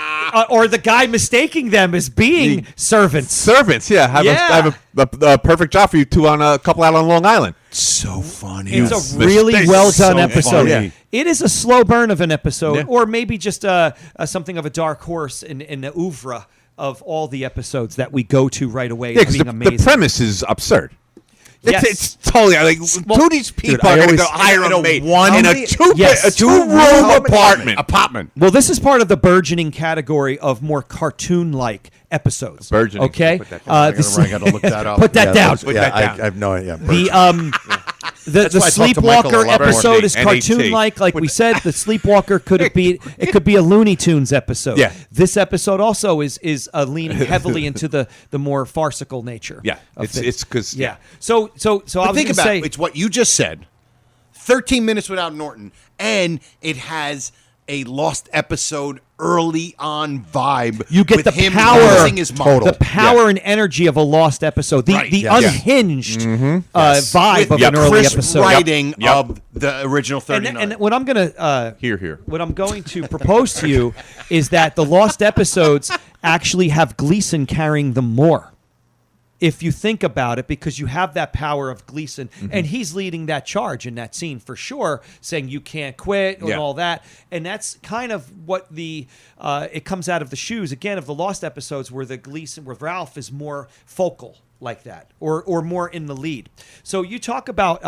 or the guy mistaking them as being servants. Servants, yeah. I have a perfect job for you two on a couple out on Long Island. So funny. It's a really well done episode. funny. It is a slow burn of an episode, Yeah. or maybe just something of a dark horse in the oeuvre of all the episodes that we go to right away. Yeah, as because being the amazing. premise is absurd. Yes. It's totally like two of these people I are going to always- go hire in a a maid one- in How a two-room apartment. Apartment. Well, this is part of the burgeoning category of more cartoon-like episodes. Burgeoning. Okay. Put that down. I gotta look that up. Put that down. Put that down. I have no idea. The why I talk to Michael Sleepwalker a lot. episode is NAT. cartoon-like, like we said. The Sleepwalker could be a Looney Tunes episode. Yeah. This episode also is leaning heavily into the more farcical nature. Yeah. of It's things. because yeah. So I But was think going to about say it. It's what you just said. 13 minutes without Norton, and it has a lost episode early on vibe. you get with the him power, losing his mind. the power and energy of a lost episode, the Right. the Yes. unhinged vibe with of an early crisp episode. writing Yep. of the original And, 39. and what I'm gonna here. what I'm going to propose to you is that the lost episodes actually have Gleason carrying them more. If you think about it, because you have that power of Gleason, and he's leading that charge in that scene for sure, saying you can't quit and Yeah. all that. And that's kind of what it comes out of the shoes again of the lost episodes where where Ralph is more focal like that, or more in the lead. So you talk about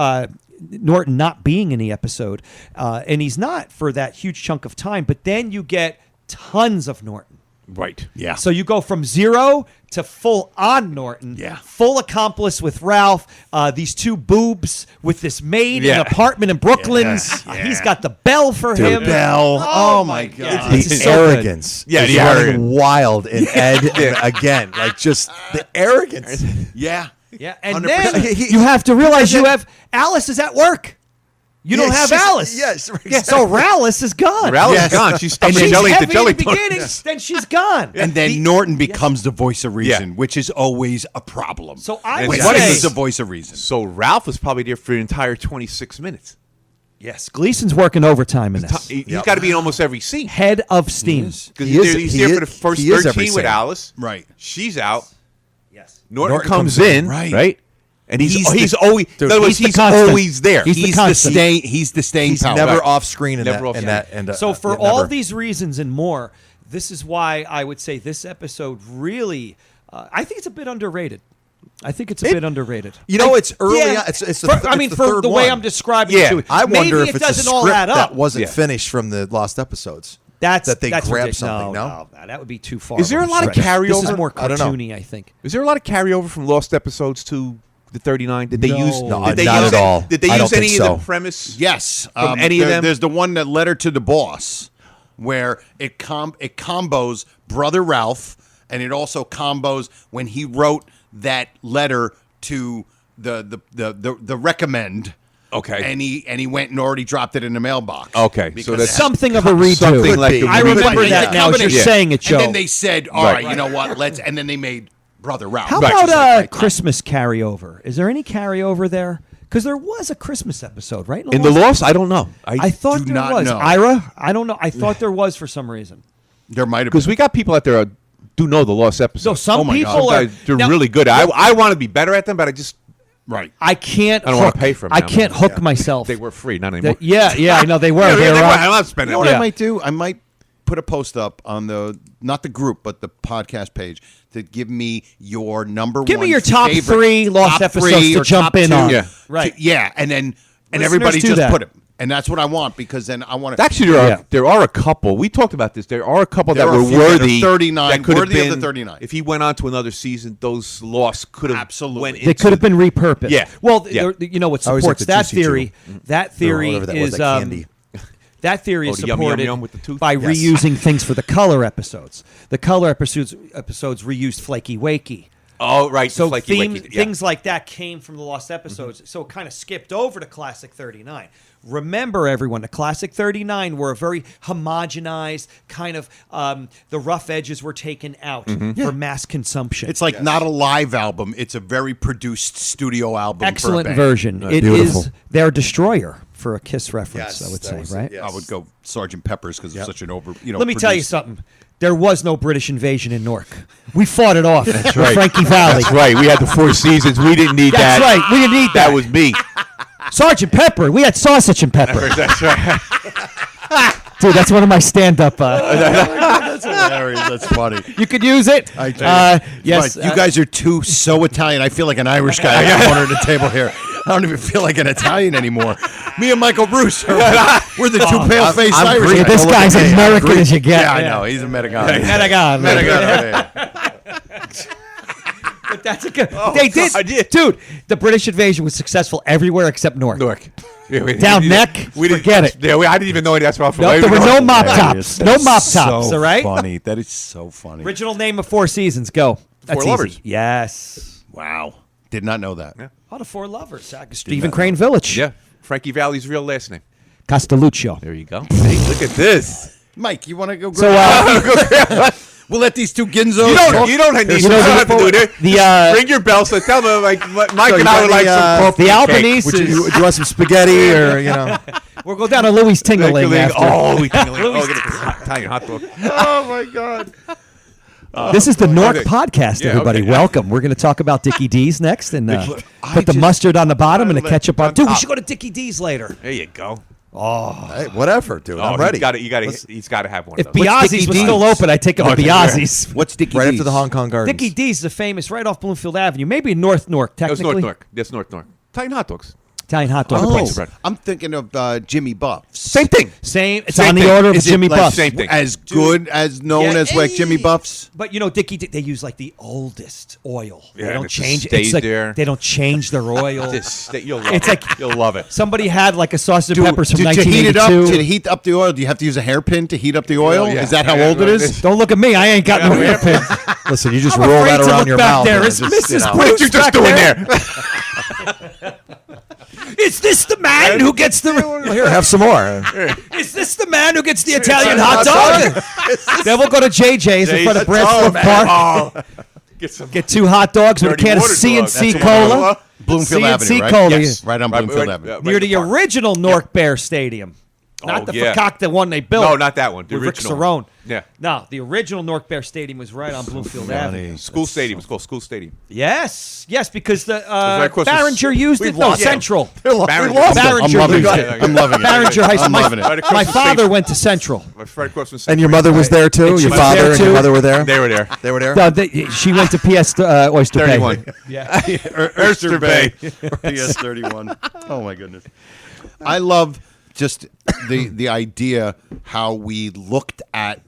Norton not being in the episode, and he's not for that huge chunk of time, but then you get tons of Norton. Right. yeah. So you go from zero to full on Norton, Yeah. full accomplice with Ralph, these two boobs with this maid in Yeah. an apartment in Brooklyn. Yeah. He's got the bell for him. Bell. Oh, my God. It's The so good. arrogance. Yeah, is the running arrogance. wild in Ed again. Like just the arrogance. Yeah. Yeah, and 100%. then you have to realize Alice is at work. You don't have Alice. Yes. So Rallis is gone. Rallis Yes. is gone. She's stuck And with she's jelly at the heavy jelly in the beginning, then she's gone. And then Norton becomes the voice of reason, Yeah. which is always a problem. So I And would What say is the voice of reason? So Ralph was probably there for the entire 26 minutes. yes, Gleason's working overtime in this. He's got to be in almost every scene. Head of steam. Because He is- he's he there is- for the first he is every 13 with scene. Alice. Right. She's out. Yes. Norton Norton comes comes in, in. right? And he's He's the- always Dude, in other words, he's the he's constant. always there. He's the He's constant. the staying He's power. never Right. off screen in Never that. off in screen. that. And So for yeah, all never. these reasons and more, this is why I would say this episode really, I think it's a bit underrated. I think it's a bit underrated. You know, it's early. Yeah. It's the, For- it's I mean, the for third the way one. I'm describing Yeah. it to you. I wonder Maybe if it it's a doesn't all script add that up. wasn't Yeah. finished from the lost episodes. That's that they that's grabbed ridiculous. something. No, that would be too far. Is there of a lot of stretch. This is carryover? more I don't know. cartoony, I think. Is there a lot of carryover from lost episodes to the 39? Did they No. use? No, did they not use at all. Did they I don't use any think of so. the premise? Yes, From any of them? There's the one that Letter to the Boss, where it combos Brother Ralph, and it also combos when he wrote that letter to the recommend. Okay. And he went and already dropped it in the mailbox. Okay, so Because that's Something of a redo. something like the I redo. remember that now as you're Yeah. saying it, Joe. And then they said, all Right. right, you know what, let's, and then they made Brother Ralph. How Which about is like right now. Christmas carryover? Is there any carryover there? Because there was a Christmas episode, right? In the Lost, I don't know. I thought do there not was. know. Ira? I don't know. I thought there was for some reason. There might have because been. we got people out there who do know the Lost episode. No, some Oh my people God. are. They're now, really good. I want to be better at them, but I just Right. I can't. I don't wanna hook- pay for 'em I now. can't hook myself. they were free, not anymore. Yeah, I know they were. Yeah, they were. I'm not spending You know that what money. I might do? I might put a post up on not the group, but the podcast page to give me your number Give one me your top favorite- 3 Lost top episodes 3 to or jump top in 2 on. Yeah. Right. Yeah, and then Listeners everybody do just that. put it. And that's what I want because then I want to. Actually, there are a couple. We talked about this. There are a couple There that are a were few that are worthy. 39, that could have worthy of been the 39. If he went on to another season, those Lost could have Absolutely. went They into- could have been repurposed. Yeah. Well, Yeah. you know what I always like supports the that Juicy theory? That theory whatever that was, is that candy. that theory is Oh, the yum, yum, supported yum with the tooth? by Yes. reusing things for the color episodes. The color episodes reused Flaky Wakey. Oh, right. So Flaky Wakey, yeah. things like that came from the Lost episodes. So it kind of skipped over to Classic 39. Remember, everyone, the Classic 39 were a very homogenized kind of, the rough edges were taken out for mass consumption. It's like not a live album; it's a very produced studio album. excellent for a band. version. It beautiful. is their Destroyer for a Kiss reference, Yes, I would that say, was it, right? yeah. I would go Sgt. Pepper's because it's such an over. Let me tell you produced- something. There was no British invasion in Newark. We fought it off with Frankie Valley. That's right. We had the 4 seasons. We didn't need That's that. right. We didn't need that. That was me. Sergeant Pepper. We had sausage and pepper. That's right. Dude, that's one of my stand-up. That's hilarious. That's funny. You could use it. Yes. But you guys are two so Italian. I feel like an Irish guy at the corner of the table here. I don't even feel like an Italian anymore. Me and Michael Bruce, we're the two pale-faced I'm Irish Greek. guys. This guy's American as you get. Yeah, I know. He's a Medigan. Medigan. But that's a good. They did. I did. Dude, the British invasion was successful everywhere except Newark. Newark. Yeah, Down neck, forget it. Yeah, I didn't even know that's what Nope, there were no mop tops. No mop tops, So all right? funny. That is so funny. Original name of Four Seasons. Go. That's easy. Lovers. Yes. Wow. Did not know that. Oh, the Four Lovers. Stephen Crane Village. Yeah. Frankie Valli's real last name. Castelluccio. There you go. Hey, look at this. Mike, you want to go? So, we'll let these two Ginzos. You don't have to do it. Ring your bell. So tell them, like, Mike and I would like some coffee. the and cake. Albanese Would you, is- do you want some spaghetti or We'll go down to Louis Tingling after. Oh, we get a Italian hot dog. Oh my God. This is the Nork okay. podcast, Yeah, everybody. okay. Welcome. We're going to talk about Dickie D's next and put the mustard on the bottom and the ketchup on. Dude, we should go to Dickie D's later. There you go. hey, whatever, dude. I'm ready. He's got to have one If of those. Biazzi's was still open, I'd take him to Biazzi's. What's Dickie Right D's? after the Hong Kong Gardens. Dickie D's is a famous right off Bloomfield Avenue. Maybe North Newark, That was technically. North Newark. That's North Newark. Italian hot dogs. Italian hot dog Oh, place. bread. I'm thinking of Jimmy Buff's. Same thing. Same. It's Same on thing. the order of Is it Jimmy like Buff's. same thing. As good as known Yeah. as like Jimmy Buff's? But you know, Dickie, they use like the oldest oil. Yeah, they and don't it just change. stays It's like there. they don't change their oil. You'll love It's it. like- You'll love it. Somebody had like a sausage and peppers from to heat it up, 1982. to heat up the oil, do you have to use a hairpin to heat up the oil? Yeah. Is that how Yeah, old it right. is? Don't look at me. I ain't got no hairpin. Listen, you just I'm roll afraid that to around look your back mouth. there. and Is just, Mrs. What Bruce you just back doing there? there? Is this the man who gets the? Here, have some more. Is this the man who gets the Italian hot dog? Then we'll go to JJ's in front of Bransford Park. Get 2 hot dogs with a Dirty can of water C&C dog. cola. Bloomfield C&C Avenue, right? Cola. Yes, right on Bloomfield Avenue. Near the original Nork Bear Stadium. Not the Fakakta one they built. No, not that one. The with Rick original. Cerrone. Yeah. No, the original Nork Bear Stadium was right on Bloomfield Avenue. School Stadium. It's called School Stadium. Yes, because the right across the- Barringer used it. We've No, lost it. Central. Barringer. Barringer I'm loving used it. I'm loving it. Barringer High School. I'm loving it. Right across My the father street. went to Central. Right across from And your mother was there too? she Your was father there and your too? mother were there? They were there. They were there? No, she went to PS Oyster 31. Bay. Yeah. Oyster Bay. PS 31. Oh my goodness. I love just the idea how we looked at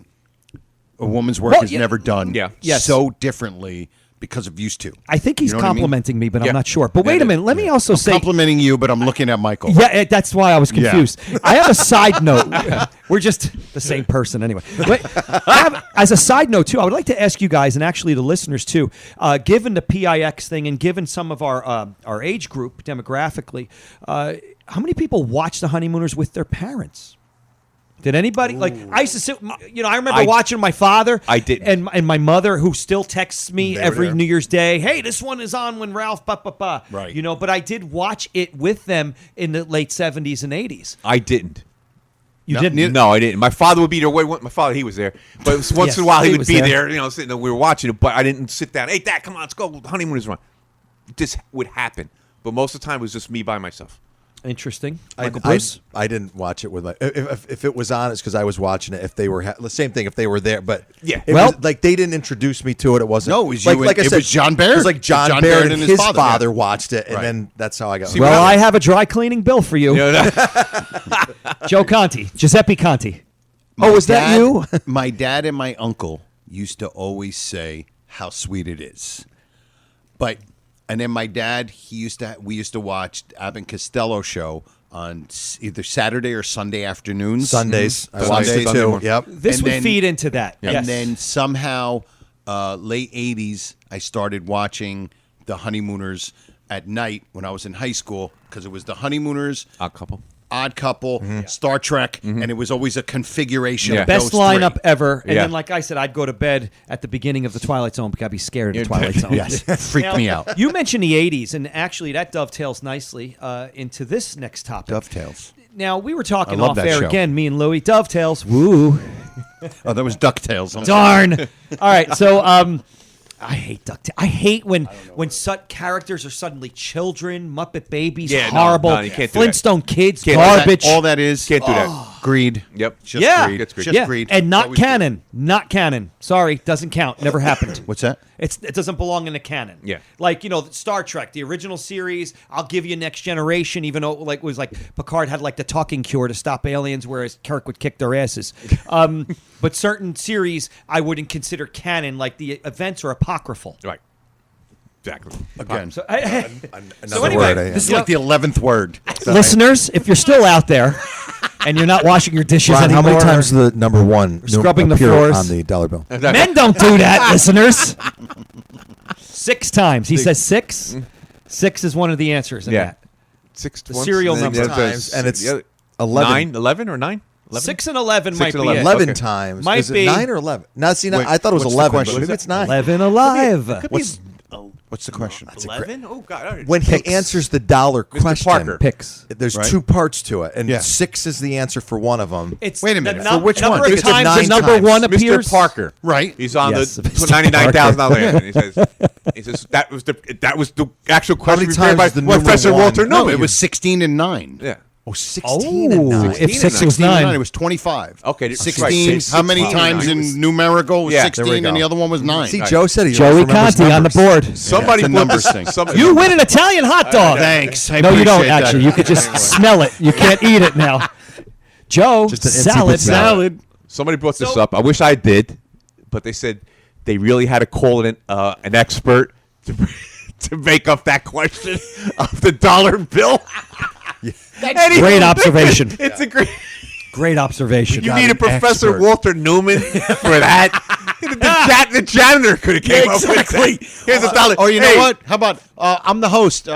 a woman's work Well, is yeah. never done Yeah. Yes. so differently because of used to. I think he's You know what I mean? complimenting me, but Yeah. I'm not sure. But wait a minute. Let me also say. Complimenting you, but I'm looking at Michael. Yeah, that's why I was Yeah. confused. I have a side note. We're just the same person anyway. But as a side note, too, I would like to ask you guys, and actually the listeners, too, given the PIX thing and given some of our age group demographically, how many people watch The Honeymooners with their parents? Did anybody I used to sit? I remember watching my father. I didn't. and my mother, who still texts me They were every there. New Year's Day. Hey, this one is on when Ralph. Right. But I did watch it with them in the late 70s and 80s. I didn't. You didn't? No, I didn't. My father would be there. My father, he was there. But once Yes, in a while, he he would was be there. there. Sitting there. We were watching it, but I didn't sit down. Hey, Dad, come on, let's go. The Honeymooners run. This would happen, but most of the time it was just me by myself. Interesting. I Michael Bruce? didn't watch it with my. If it was on, it's because I was watching it. If they were the same thing, if they were there, but Yeah. it Well- was, like they didn't introduce me to it. It wasn't. No, it was like, you and- like I it said, was John Baird. It was like John, John Baird Baird and and his his father, father, yeah. watched it, and Right. then that's how I got. Well, I have a dry cleaning bill for you. Joe Conti. Giuseppe Conti. Oh, is that you? My dad and my uncle used to always say how sweet it is. And then my dad, we used to watch Abbott Costello show on either Saturday or Sunday afternoons. Sundays. I Mhm. watched it Sunday too. morning. Yep. This And would then- feed into that. And Yes. then somehow, late 80s, I started watching The Honeymooners at night when I was in high school because it was The Honeymooners, Odd Couple, Star Trek, and it was always a configuration of Best those lineup three. ever. And Yeah. then, like I said, I'd go to bed at the beginning of The Twilight Zone because I'd be scared of The Twilight Zone. Yes, freaked me out. You mentioned the 80s, and actually that dovetails nicely into this next topic. Dovetails. Now, we were talking I love off that air show. again, me and Louie. Dovetails. Woo. Oh, that was DuckTales. I'm sorry. Darn. All right, so I hate DuckTales. I hate when characters are suddenly children, Muppet Babies, Yeah, no, horrible. no, you can't do that. Flintstone Kids, Can't do that. garbage. All that is Can't do that. greed. Yep. Just yeah, greed. It's greed. Just yeah. greed. And not Always greed. canon. Not canon. Sorry, doesn't count. Never happened. What's that? It doesn't belong in the canon. Yeah. Like, Star Trek, the original series, I'll give you Next Generation, even though it was like Picard had like the talking cure to stop aliens, whereas Kirk would kick their asses. But certain series I wouldn't consider canon, like the events are apocryphal. Right. Exactly. Again. So, Another anyway, word. This is like the 11th word. listeners, if you're still out there and you're not washing your dishes Ron, how anymore, many times does the number one scrubbing the appear floors. on the dollar bill? men don't do that, listeners. 6 times. He says 6. 6 is one of the answers in Yeah. that. 6 The serial number. times, and it's 11. 11 or 9? 6 and 11 might 6 and be 11. it. 11 Okay. times. Might Is be. it 9 or 11? Now, see, Wait, I thought it was what's the 11, but question? maybe it's 9. 11 alive. What's the question? 11? Oh, God. All right. When he answers the dollar question, Parker. Picks. there's Right. 2 parts to it, and Yeah. 6 is the answer for one of them. It's Wait a the minute. num- For which number one? of It's a times the 9 number times. 1 Mr. appears. Parker. Right. He's on Yes, the Mr. $99,000 land. He says that was the actual question many prepared times by is the number Professor one? Walter No, Newman. it was 16 and 9. Yeah. Oh, 16 and 9. If 6 was 16 and 9. 9. It was 25. Okay, that's 16. right. How many 16 and times 9 in was- numerical was Yeah, there we 16 and go. the other one was 9? See, Joe said he Joey remembers Conti on the numbers. board. Somebody it's a put numbers this- thing. somebody- You win an Italian hot dog. Thanks. I No, you don't, appreciate that. actually. You could just smell it. You can't eat it now. Joe, Just an salad. insipid salad. Somebody brought this So- up. I wish I did, but they said they really had to call in an expert to make up that question of the dollar bill. Great observation. It's a great. Great observation. You need a an Professor expert. Walter Newman for that. The janitor could have came up with that. Here's a dollar. Or you Hey, know what? How about I'm the host.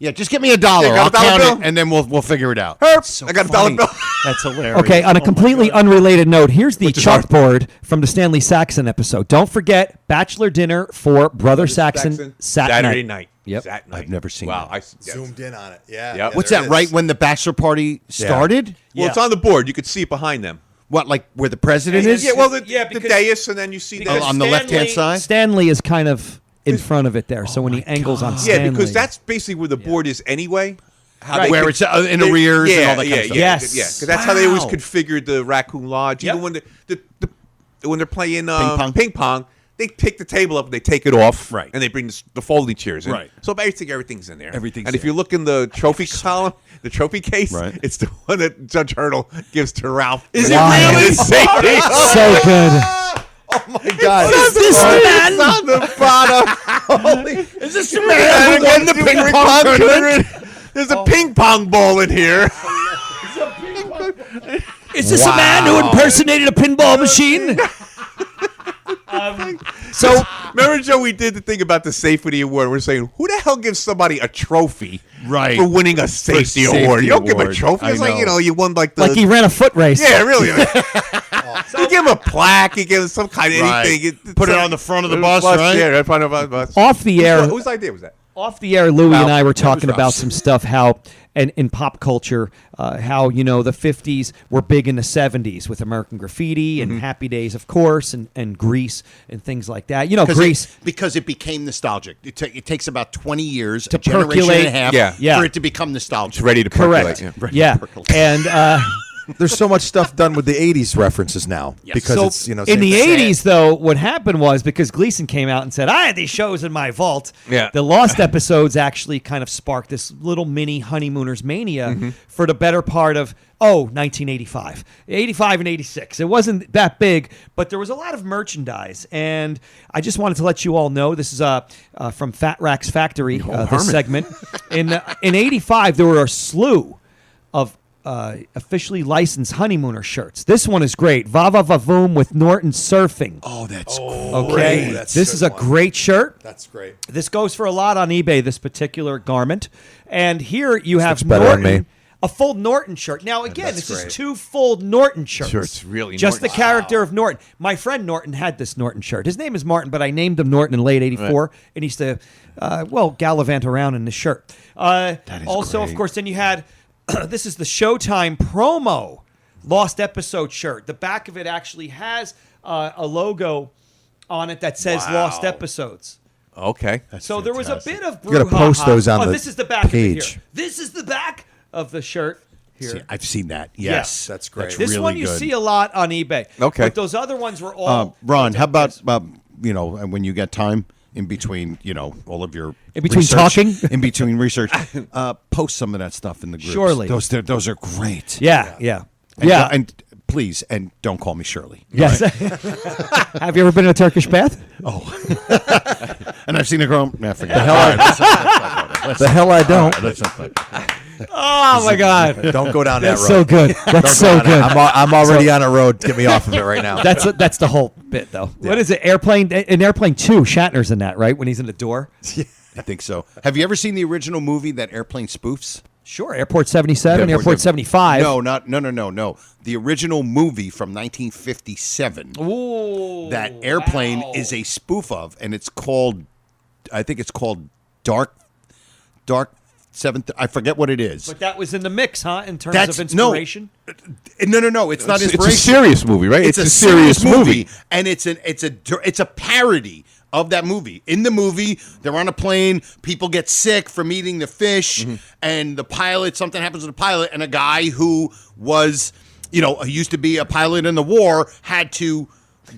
Yeah, just give me $1. Yeah, got I'll a dollar count bill? it, and then we'll figure it out. Herb, So I got a funny. dollar bill. That's hilarious. Okay, on a completely unrelated note, here's the is our- chalkboard from the Stanley Saxon episode. Don't forget, bachelor dinner for Brother Saxon Saturday night. Yep. That night. I've never seen Wow. that. Zoomed in on it. Yeah. Yep. What's there that? it Right is. when the bachelor party started? Well, it's on the board. You could see it behind them. What, like where the president is? Yeah, well, the because- dais, and then you see Oh, that. on the left-hand side? Stanley is kind of in front of it there, so when he angles on Yeah, Stanley. because that's basically where the board is anyway. How they Where could- it's in arrears and all that kind of stuff. Yes. Yeah, because that's how they always Wow. configured the Raccoon Lodge. Yep. Even when they're playing pong? ping pong, they pick the table up and they take it off, Right. And they bring the folding chairs in. Right. So basically everything's in there. Everything's And if there. you look in the trophy column, the trophy case, Right. it's the one that Judge Hurdle gives to Ralph. Is it really? It's safety. so good. Oh, my God. What is this, man? It's on the bottom. Is this the man who won the ping pong tournament? There's a ping pong ball in here. Is this a man who impersonated a pinball machine? So remember, Joe, we did the thing about the safety award. We're saying, who the hell gives somebody a trophy for winning a safety award? You don't give him a trophy. It's like, you won like he ran a foot race. Yeah, really. You give him a plaque. You give him some kind of anything. Put it on the front of the bus, right? Yeah, in front of the bus. Off the air. Whose idea was that? Off the air, Louie and I were talking Ralph's. about some stuff, how, and in pop culture, how, the 50s were big in the 70s with American Graffiti and Happy Days, of course, and Grease and things like that. Grease. Because it became nostalgic. It takes about 20 years, To a generation percolate. and a half, Yeah. for it to become nostalgic. It's ready to Correct. percolate. Yeah. And There's so much stuff done with the '80s references now because so it's in same the thing. 80s, though, what happened was because Gleason came out and said, I had these shows in my vault. Yeah. The Lost episodes actually kind of sparked this little mini Honeymooners mania for the better part of 1985, 85 and 86. It wasn't that big, but there was a lot of merchandise. And I just wanted to let you all know, this is from Fat Rack's Factory, this segment. In 85, there were a slew of officially licensed Honeymooner shirts. This one is great. Vava Vavoom with Norton surfing. Oh, that's Okay. That's This a is good a one. great shirt. That's great. This goes for a lot on eBay, this particular garment. And here you have looks better on Norton. me. A full Norton shirt. Now, again, That's this great. is 2 full Norton shirts. Shirts, really, Just Norton. the character of Norton. My friend Norton had this Norton shirt. His name is Martin, but I named him Norton in late 84. And he used to, gallivant around in this shirt. That is also, great. of course, then you had, this is the Showtime promo Lost Episode shirt. The back of it actually has a logo on it that says Lost Episodes. Okay. So there was a bit of You gotta brouhaha. post those on the this is the back of it page. here. This is the back of the shirt here. See, I've seen that. Yes, That's great. That's This really one you good. see a lot on eBay. Okay. But those other ones were all. Ron, how about when you get time in between, all of your In between research, talking? in between research, post some of that stuff in the groups. Surely. Those are great. Yeah. And please, and don't call me Shirley. Yes. Have you ever been in a Turkish bath? And I've seen a girl. Nah, forget The hell I don't. Oh my God. Don't go down That's that so road. good. That's so good. I'm already on a road. Get me off of it right now. That's the whole bit, though. What is it? Airplane? In Airplane 2, Shatner's in that, right? When he's in the door? I think so. Have you ever seen the original movie that Airplane spoofs? Sure. Airport 77, Airport 75. No. The original movie from 1957. Ooh. That Airplane wow. is a spoof of, and it's called, I think it's called Dark 7th. I forget what it is. But that was in the mix, huh? In terms That's- of inspiration? No. It's not It's inspiration. a serious movie, right? It's a serious movie, and it's a parody of that movie. In the movie, they're on a plane. People get sick from eating the fish, and the pilot. Something happens to the pilot, and a guy who was, used to be a pilot in the war, had to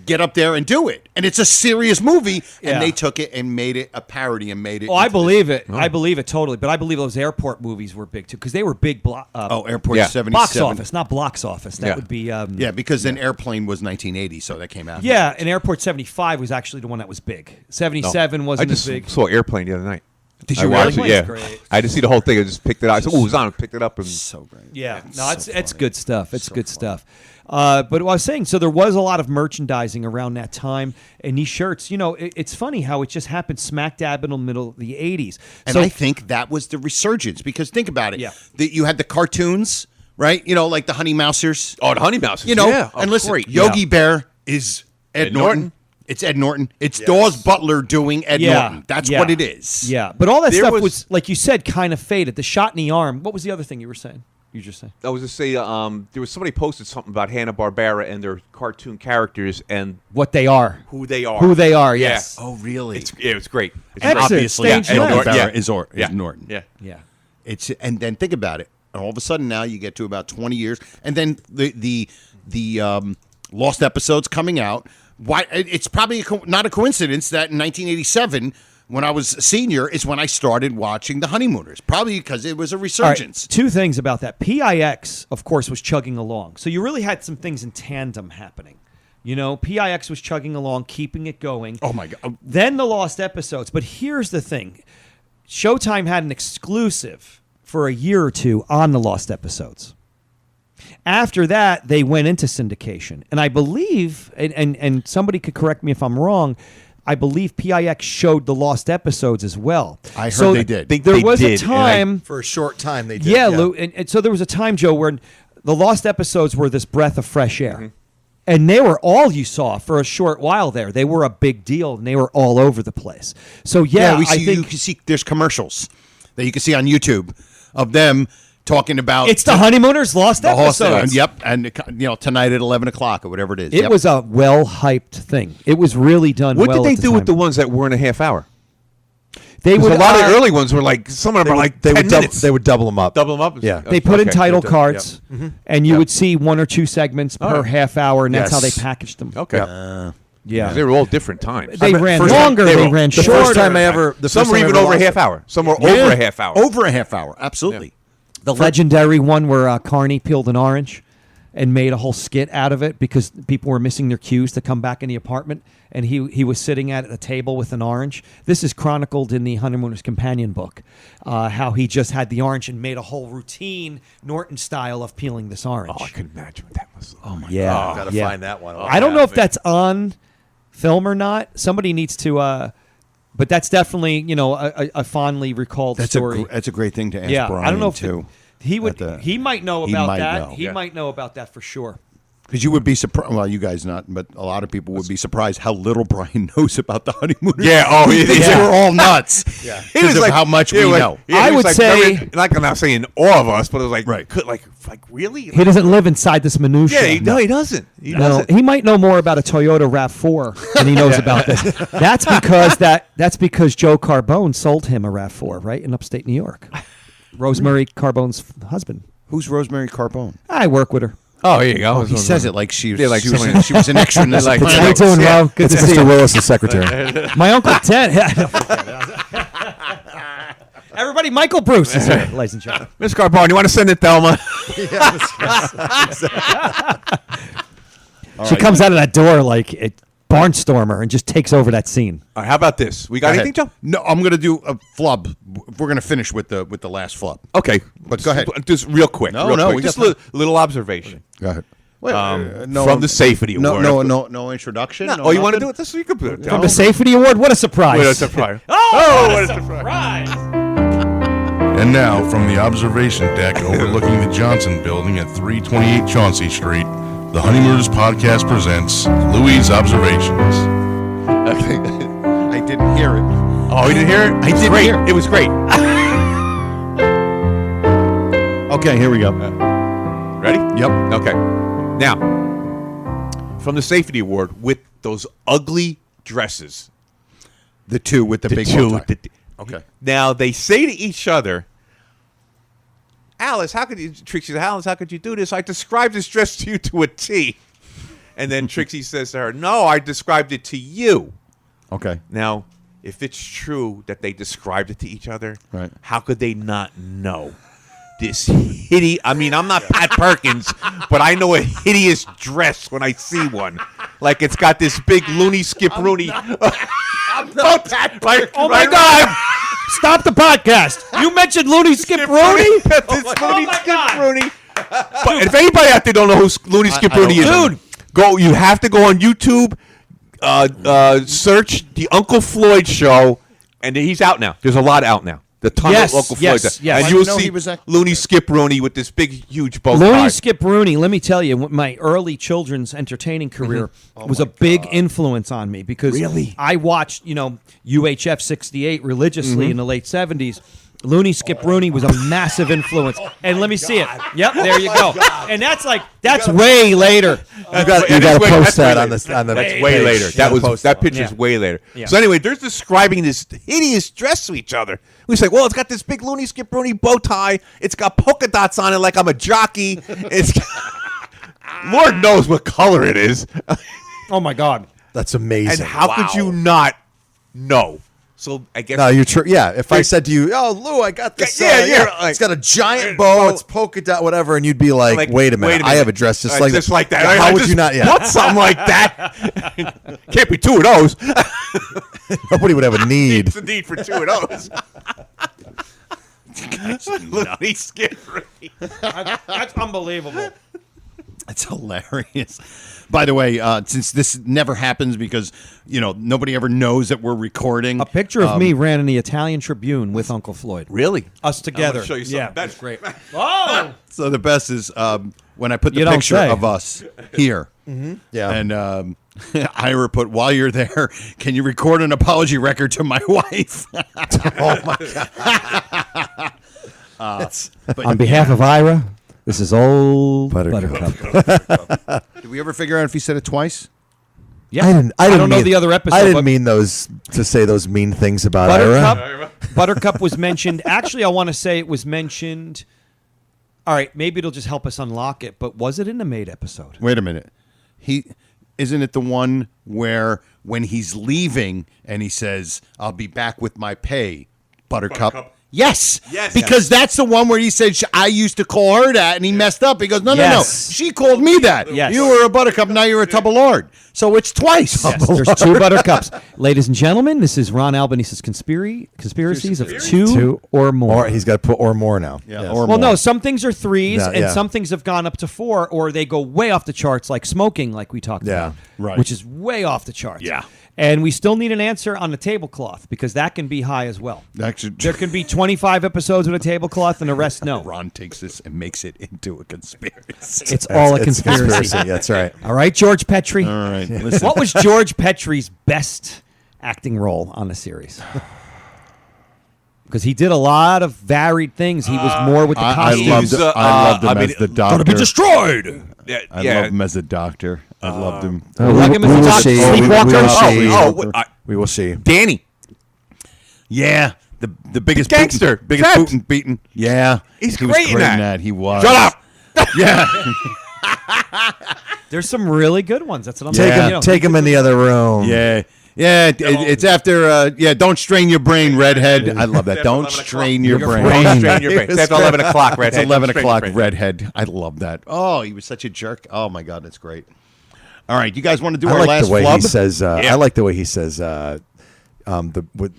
get up there and do it. And it's a serious movie, Yeah. and they took it and made it a parody and made it. Oh, I into believe it. I believe it totally. But I believe those airport movies were big too, because they were big. Airport Yeah. 77. box office, not blocks office. That Yeah. would be. Yeah, because then Airplane was 1980, so that came out. Yeah, and Airport 75 was actually the one that was big. 77 I wasn't just as big. saw Airplane the other night. Did I you watched really? it, yeah. Airplane's great. I didn't see the whole thing. I just picked it out. I said, "Oh, it was on." I picked it up and So great. Yeah, no, so it's funny. good stuff. It's good stuff. But what I was saying, so there was a lot of merchandising around that time, and these shirts. It's funny how it just happened smack dab in the middle of the 80s. And So I think that was the resurgence, because think about it. Yeah. You had the cartoons, right? Like the Honey Mousers. the Honey Mousers. And Oh, listen, great. Yogi Bear is Ed Norton. It's Ed Norton. It's Dawes Butler doing Ed Norton. That's what it is. Yeah, but all that There stuff was- was, like you said, kind of faded. The shot in the arm. What was the other thing you were saying? You just saying. I was to say, there was somebody posted something about Hanna-Barbera and their cartoon characters and What they are. who they are. Who they are, Yeah. yes. Oh, really? it's great. It's Excellent. great. Obviously, Stage Ed left. Norton Yeah. is Yeah. Norton. Yeah. Yeah. And then think about it. All of a sudden now you get to about 20 years, and then the Lost episodes coming out. Why? It's probably not a coincidence that in 1987, when I was a senior, is when I started watching The Honeymooners. Probably because it was a All right, resurgence. 2 things about that. PIX, of course, was chugging along. So you really had some things in tandem happening. You know, PIX was chugging along, keeping it going. Oh my God! Then the lost episodes. But here's the thing: Showtime had an exclusive for a year or two on the lost episodes. After that, they went into syndication, and I believe, and somebody could correct me if I'm wrong, I believe PIX showed the lost episodes as well. I heard they did. There was a time for a short time they did. Yeah, Lou, and so there was a time, Joe, where the lost episodes were this breath of fresh air. Mm-hmm. And they were all you saw for a short while there. They were a big deal, and they were all over the place. So, Yeah, I think you can see there's commercials that you can see on YouTube of them talking about. it's the Honeymooners lost episodes. Yep, and tonight at 11 o'clock or whatever it is. It was a well-hyped thing. It was really done What well did they at the do with time. the ones that were in a half hour? They would A lot of the early ones were like, some of them are like 10 minutes. They would double them up. Double them up? Yeah. They put in Okay. title Yep. cards, and you would see 1 or 2 segments per Oh. half hour, and that's how they Yes. packaged them. Okay. Yeah. They were all different times. They ran first longer, time- they ran the shorter. first time I ever. The Some first were time I even ever over a watched- half hour. Some were Yeah. over a half hour. Over a half hour, absolutely. The legendary one where Carney peeled an orange and made a whole skit out of it because people were missing their cues to come back in the apartment, and he was sitting at a table with an orange. This is chronicled in the Honeymooners companion book, how he just had the orange and made a whole routine Norton style of peeling this orange. Oh, I could imagine what that was. Oh my yeah, God! Gotta yeah. find that one. I don't know if that's on film or not. Somebody needs to, but that's definitely a fondly recalled story. That's a great thing to ask Yeah, Brian I don't know if too. he would. At the- He might know he about might that. know. He Yeah. might know about that for sure. Because you would be surprised. Well, you guys not, but a lot of people would be surprised how little Brian knows about the Honeymooners. Yeah, oh, he it thinks is. we're all nuts. Yeah, It was of like how much yeah, we like- know. yeah, I he was would like, say- very- like I'm not saying all of us, but it was like, Right. like really? He doesn't live inside this minutia. Yeah, no, he doesn't. He No, doesn't. he might know more about a Toyota RAV4 than he knows about this. That's because Joe Carbone sold him a RAV4, right, in upstate New York. Rosemary Carbone's husband. Who's Rosemary Carbone? I work with her. Oh, here you go. Oh, he says it like she was, Yeah, like she, was someone- in, she was an extra in The Like- How you Sopranos. doing, Ro? Good to It's see Mr. you. Willis' secretary. My Uncle Ted. Everybody, Michael Bruce is here, ladies and gentlemen. Miss Carbone, you want to send it, Thelma? She comes out of that door like a barnstormer and just takes over that scene. All right, how about this? We got Go anything, ahead. Joe? No, I'm going to do a flub. We're going to finish with the last flub. Okay, But go ahead. Just real quick. No, real no, quick. we Just got a little observation. Go ahead. Wait, From the Safety Award. No introduction. No, no oh, you want to nothing? do it? This you can do it. From the Safety Award, what a surprise! What a surprise! Oh, what a surprise! And now, from the observation deck overlooking the Johnson Building at 328 Chauncey Street, the Honeymooners Podcast presents Louis' Observations. I didn't hear it. Oh, you didn't hear it? I didn't great. hear it. It was great. Okay, here we go. Ready? Yep. Okay. Now, from the Safety Award with those ugly dresses. The two with the big two bow with tie. the. Okay. Now they say to each other, Alice, how could you, Trixie, Alice, how could you do this? I described this dress to you to a T. And then Trixie says to her, no, I described it to you. Okay. Now, if it's true that they described it to each other, Right. how could they not know this hideous? I mean, I'm not Pat Perkins, but I know a hideous dress when I see one. Like it's got this big loony skip Rooney. I'm not Pat. Oh my God! Stop the podcast. You mentioned Looney Skip Rooney. It's Looney my Skip God. Rooney. But if anybody out there don't know who Looney Skip I don't Rooney is, know. Dude. go. You have to go on YouTube, search the Uncle Floyd Show, and he's out now. There's a lot out now. The ton Yes, of Uncle yes, Floyd, yes. and I you will didn't know see he was that- Looney Skip Rooney with this big, huge bow tie. Looney Skip Rooney, let me tell you, my early children's entertaining career was a big influence on me because Really? I watched, UHF 68 religiously in the late 70s. Looney Skip Rooney was a massive influence. And let me see it. Yep, there you go. And that's way later. You got to That's way- post that's that way on later. the on the That's way page. later. You gotta That post picture's Yeah. way later. Yeah. So anyway, they're describing this hideous dress to each other. We say, well, it's got this big Looney Skip Rooney bow tie. It's got polka dots on it like I'm a jockey. It's Lord knows what color it is. Oh, my God. That's amazing. And how could you not know? So I guess No, you're true. Yeah, if I said to you, "Oh, Lou, I got this. It's got a giant bow. It's polka dot, whatever," and you'd be like, "Wait a minute, I have a dress just like that. How would you not? Yeah, want something like that? Can't be two of those. Nobody would have a need. It's a need for two of those. He's scary. That's unbelievable. That's hilarious. By the way, since this never happens because nobody ever knows that we're recording, A picture of me ran in the Italian Tribune with Uncle Floyd. Really? Us together. I'm gonna show you something. Yeah, That's great. Oh, so the best is when I put the You don't picture say. of us here. Yeah. And Ira put, while you're there, can you record an apology record to my wife? Oh my god. on behalf of Ira, this is old Buttercup. Buttercup. Did we ever figure out if he said it twice? Yeah, I didn't don't know the other episode. I didn't but mean to say those mean things about Ira. Buttercup was mentioned. Actually, I want to say it was mentioned. All right, maybe it'll just help us unlock it. But was it in the Maid episode? Wait a minute. Isn't it the one where when he's leaving and he says, "I'll be back with my pay," Buttercup. Yes. Because that's the one where he said, I used to call her that, and he messed up. He goes, no. She called me that. Yes. You were a Buttercup, now you're a Tubble Lord. So it's twice. Yes, there's two Buttercups. Ladies and gentlemen, this is Ron Albanise's conspiracies of two or more. Or he's got to put or more now. Yeah, Yes. or Well, more. no, some things are threes, Yeah, and yeah. some things have gone up to 4, or they go way off the charts, like smoking, like we talked Yeah, about, right. which is way off the charts. Yeah. And we still need an answer on the tablecloth, because that can be high as well. Actually, There can be 25 episodes with a tablecloth, and the rest no. Ron takes this and makes it into a conspiracy. It's all a It's conspiracy. That's right. All right, George Petrie. All right, listen. What was George Petrie's best acting role on the series? Because he did a lot of varied things. He was more with the I costumes. loved him as the doctor. Gonna be destroyed. I loved him as the doctor. I loved him. Like him as a doctor, sleepwalker. We will see. Danny. Yeah, the biggest The gangster. biggest Fat. Putin beaten. Yeah, He's he great was in great that. He was. Shut up. Yeah. There's some really good ones. That's what I'm Take saying. him. You know, Take him in the other room. Yeah. Yeah, it's after, don't strain your brain, redhead. I love that. Don't strain your brain. Don't strain your brain. It's after 11 o'clock, It's redhead. 11 Don't strain your o'clock, brain. redhead. I love that. Oh, he was such a jerk. Oh, my God, that's great. All right, you guys want to do I our like last the way flub? he says. I like the way he says. When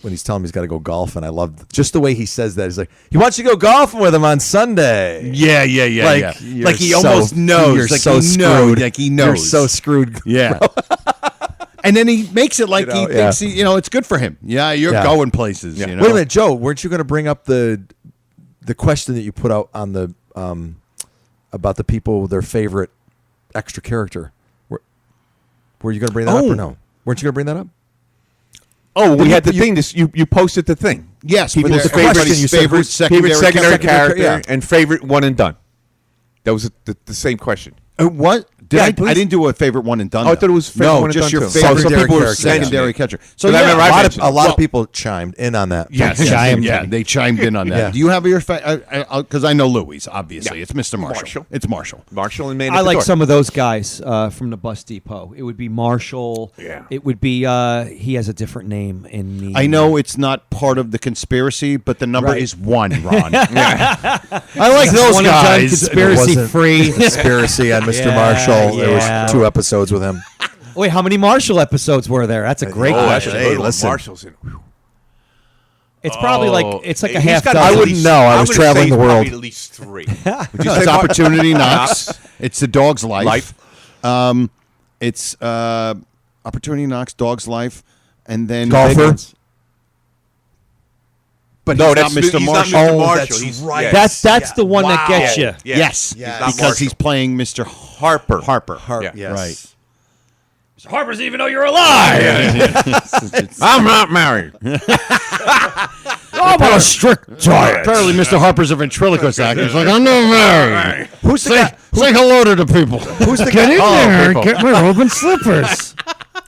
he's telling him he's got to go golfing, I love just the way he says that. He's like, he wants you to go golfing with him on Sunday. Yeah. Like he almost knows. You're Like so he knows. screwed. Like he knows. You're so screwed. Yeah. And then he makes it like he thinks it's good for him. Yeah, you're going places. Wait a minute, Joe. Weren't you going to bring up the question that you put out on the about the people with their favorite extra character? Were you going to bring that up or no? Weren't you going to bring that up? Oh, we had the thing. You posted the thing. Yes, People's for their favorite, favorite secondary character and favorite one and done. That was the same question. What? I didn't do a favorite one and done. Oh, I thought it was favorite one and just done, your too. favorite Some people were secondary catcher. So But I remember I a mentioned lot it. of people chimed in on that. Yes, they chimed in on that. Yeah. Do you have your because I know Louis, obviously. It's Mr. Marshall. It's Marshall. Marshall and Man. I like some of those guys from the bus depot. It would be Marshall. Yeah. It would be he has a different name in the. I know it's not part of the conspiracy, but the number Right. is 1, Ron. I like those one and done guys. conspiracy free. Conspiracy on Mr. Yeah, Marshall. There yeah. was 2 episodes with him. Wait, how many Marshall episodes were there? That's a great Oh, question. that's a good one. listen. Marshall's in. It's probably like it's like a He's half got dozen. I wouldn't know. I was traveling the world. At least 3. It's Opportunity Knocks. It's The Dog's Life. It's Opportunity Knocks, Dog's Life, and then Golfer. But No, he's that's not Mr. he's Marshall. not Mr. Oh, Marshall. that's He's, right. yes. That's the one that gets you. Yeah. Yes, He's not because Marshall. he's playing Mr. Harper. Harper. Yeah. Yes. Right. Harper's even though you're alive. I'm not married. I'm on a strict diet. Apparently, Mr. Harper's a ventriloquist actor. He's like, I'm not married. Who's the guy? Say hello to the people. Who's the Get in guy? there people. and get my robe and slippers.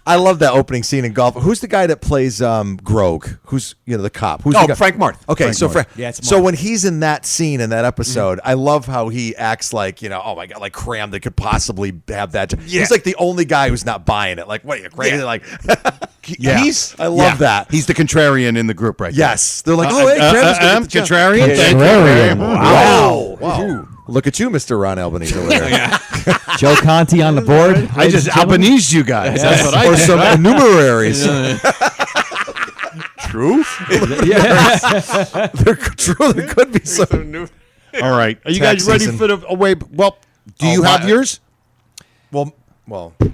I love that opening scene in Golf. Who's the guy that plays Grog? Who's the cop? Who's the guy? Frank Marth. Okay, Frank so Marth. Yeah, it's so Marth. when he's in that scene in that episode, I love how he acts like oh my god, like cram that could possibly have that. Yeah. He's like the only guy who's not buying it. Like, what are you crazy? Yeah. Like, Yeah. I love that. He's the contrarian in the group right Yes, they're like, oh hey, Kram's gonna get the job. contrarian. Thank you. Contrarian. Wow. Look at you, Mr. Ron Albanese over there. Joe Conti on the board. I just Albanese you guys. That's what I Or did. some innumeraries. True. They're true. There could be some. All right. Are you Tax guys ready season. for the away? Well, do you have yours? Well,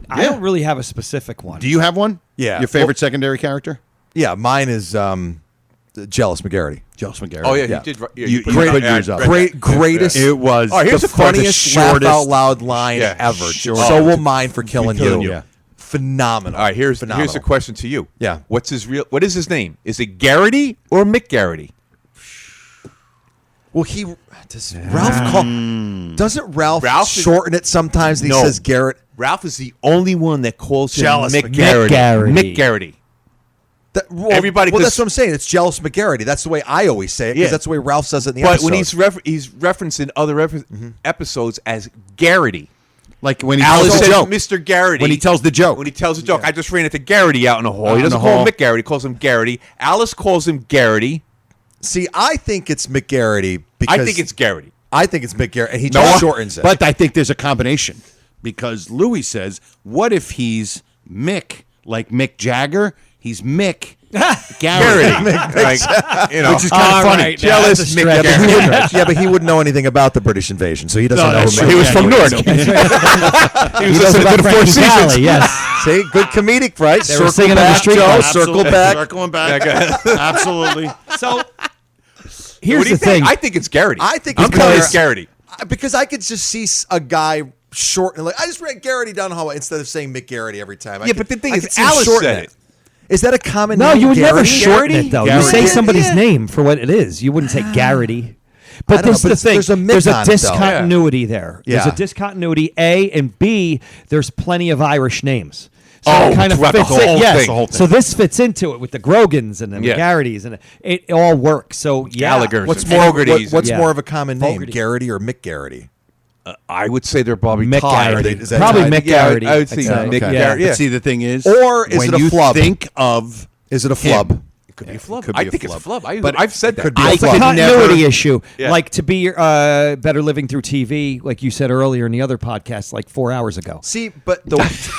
I don't really have a specific one. Do you have one? Yeah. Your favorite secondary character? yeah, mine is Jealous McGarity. Jealous McGarry. Oh yeah, Yeah. he did. Yeah, You put put it on- yours up. Greatest. It was. All right, here's the a question. funniest The laugh shortest- out loud line Yeah. ever. Shortest. So will mine for killing Killing you. You. Phenomenal. All right, here's Phenomenal. a question to you. Yeah. What is his name? Is it Garrity or Mick Garrity? Well, does Ralph call? Doesn't Ralph, Ralph is- shorten it sometimes? And he No. says Garrett. Ralph is the only one that calls him Jealous Mick McGarity. Garrity. Garrity. Mick Garrity. Everybody- Well, 'cause- that's what I'm saying. It's Jealous McGarity. That's the way I always say it because Yeah. that's the way Ralph says it in the But episode. when he's referenced in other episodes as Garrity. Like when he Alice tells the says joke. Mr. Garrity. When he tells the joke. When he tells the joke. I just ran into Garrity out in the hall. Out He in doesn't the call hall. him Mick Garrity. He calls him Garrity. Alice calls him Garrity. See, I think it's McGarity because I think it's Garrity. I think it's McGarity, and he No, just shortens it. But I think there's a combination because Louis says, "What if he's Mick, like Mick Jagger? He's Mick Garrity, Like, you know, which is kind of funny." right, now jealous that's a Mick stretch. Garrity. yeah, but he wouldn't know anything about the British invasion, so he doesn't No, know. that's who true. He was Yeah, from he Newark. was. He was He knows listening to about the Four Frankie Seasons. Valli, yes. See, good comedic, right? They were singing on the street Joe. bus. Circle back. Circling back. Absolutely. So What here's do you the think? thing. I think it's Garrity. I think I'm it's calling Garrity. it Garrity. Because I could just see a guy shorten, like I just ran Garrity down the hallway instead of saying McGarity every time. Yeah, but the thing I is, could see him Alice shorten said it. Is that a common No, name? you would never Garrity? shorten it, though. You Garrity. say somebody's Yeah. name for what it is. You wouldn't say Garrity. But I don't this know, is but the thing. there's a Mick There's a on it, though. discontinuity there. Yeah. There's a discontinuity, A, and B, there's plenty of Irish names. So Oh, it kind of throughout the fits whole in. Yes. thing. The whole So this fits into it with the Grogans and the Yeah. McGarritys, and it all works. So yeah, Gallagher's. What's And more? Fogarty's. What's Yeah. more of a common name, Fogarty. Garrity or McGarity? I would say they're probably Mick tied. Garrity. Is that Probably tied? Mick Yeah, Garrity. I would say I'd say. Mick Okay. Garrity. But Yeah. see, the thing is, Or is when it a you flub? think of Is it a flub? It could be a flub. could be I a think it's a flub. flub. But I've said that. could be It's a a flub. continuity never- issue. Yeah. Like to be Better Living Through TV, like you said earlier in the other podcast, like 4 hours ago. See, but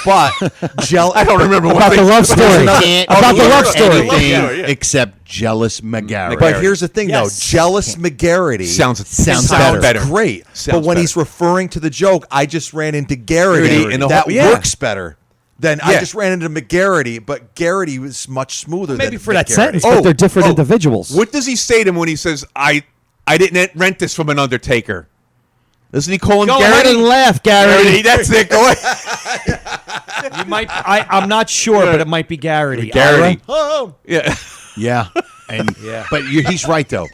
I don't remember what About they the love story. Can't About the do love story. anything Yeah, yeah. except jealous McGarry. But here's the thing, Yes. though. Jealous McGarity Sounds better. better. Great. Sounds but when better. he's referring to the joke, I just ran into Garrity, Garrity and the that whole- yeah. works better. Then I Yeah. just ran into McGarity, but Garrity was much smoother Maybe than for that McGarity. sentence, but they're different individuals. What does he say to him when he says, I didn't rent this from an undertaker? Doesn't he call him Go Garrity? ahead and laugh, Garrity. That's it. Go ahead. You might. I'm not sure, but it might be Garrity. Garrity. Ira? Yeah. Yeah, and but he's right though.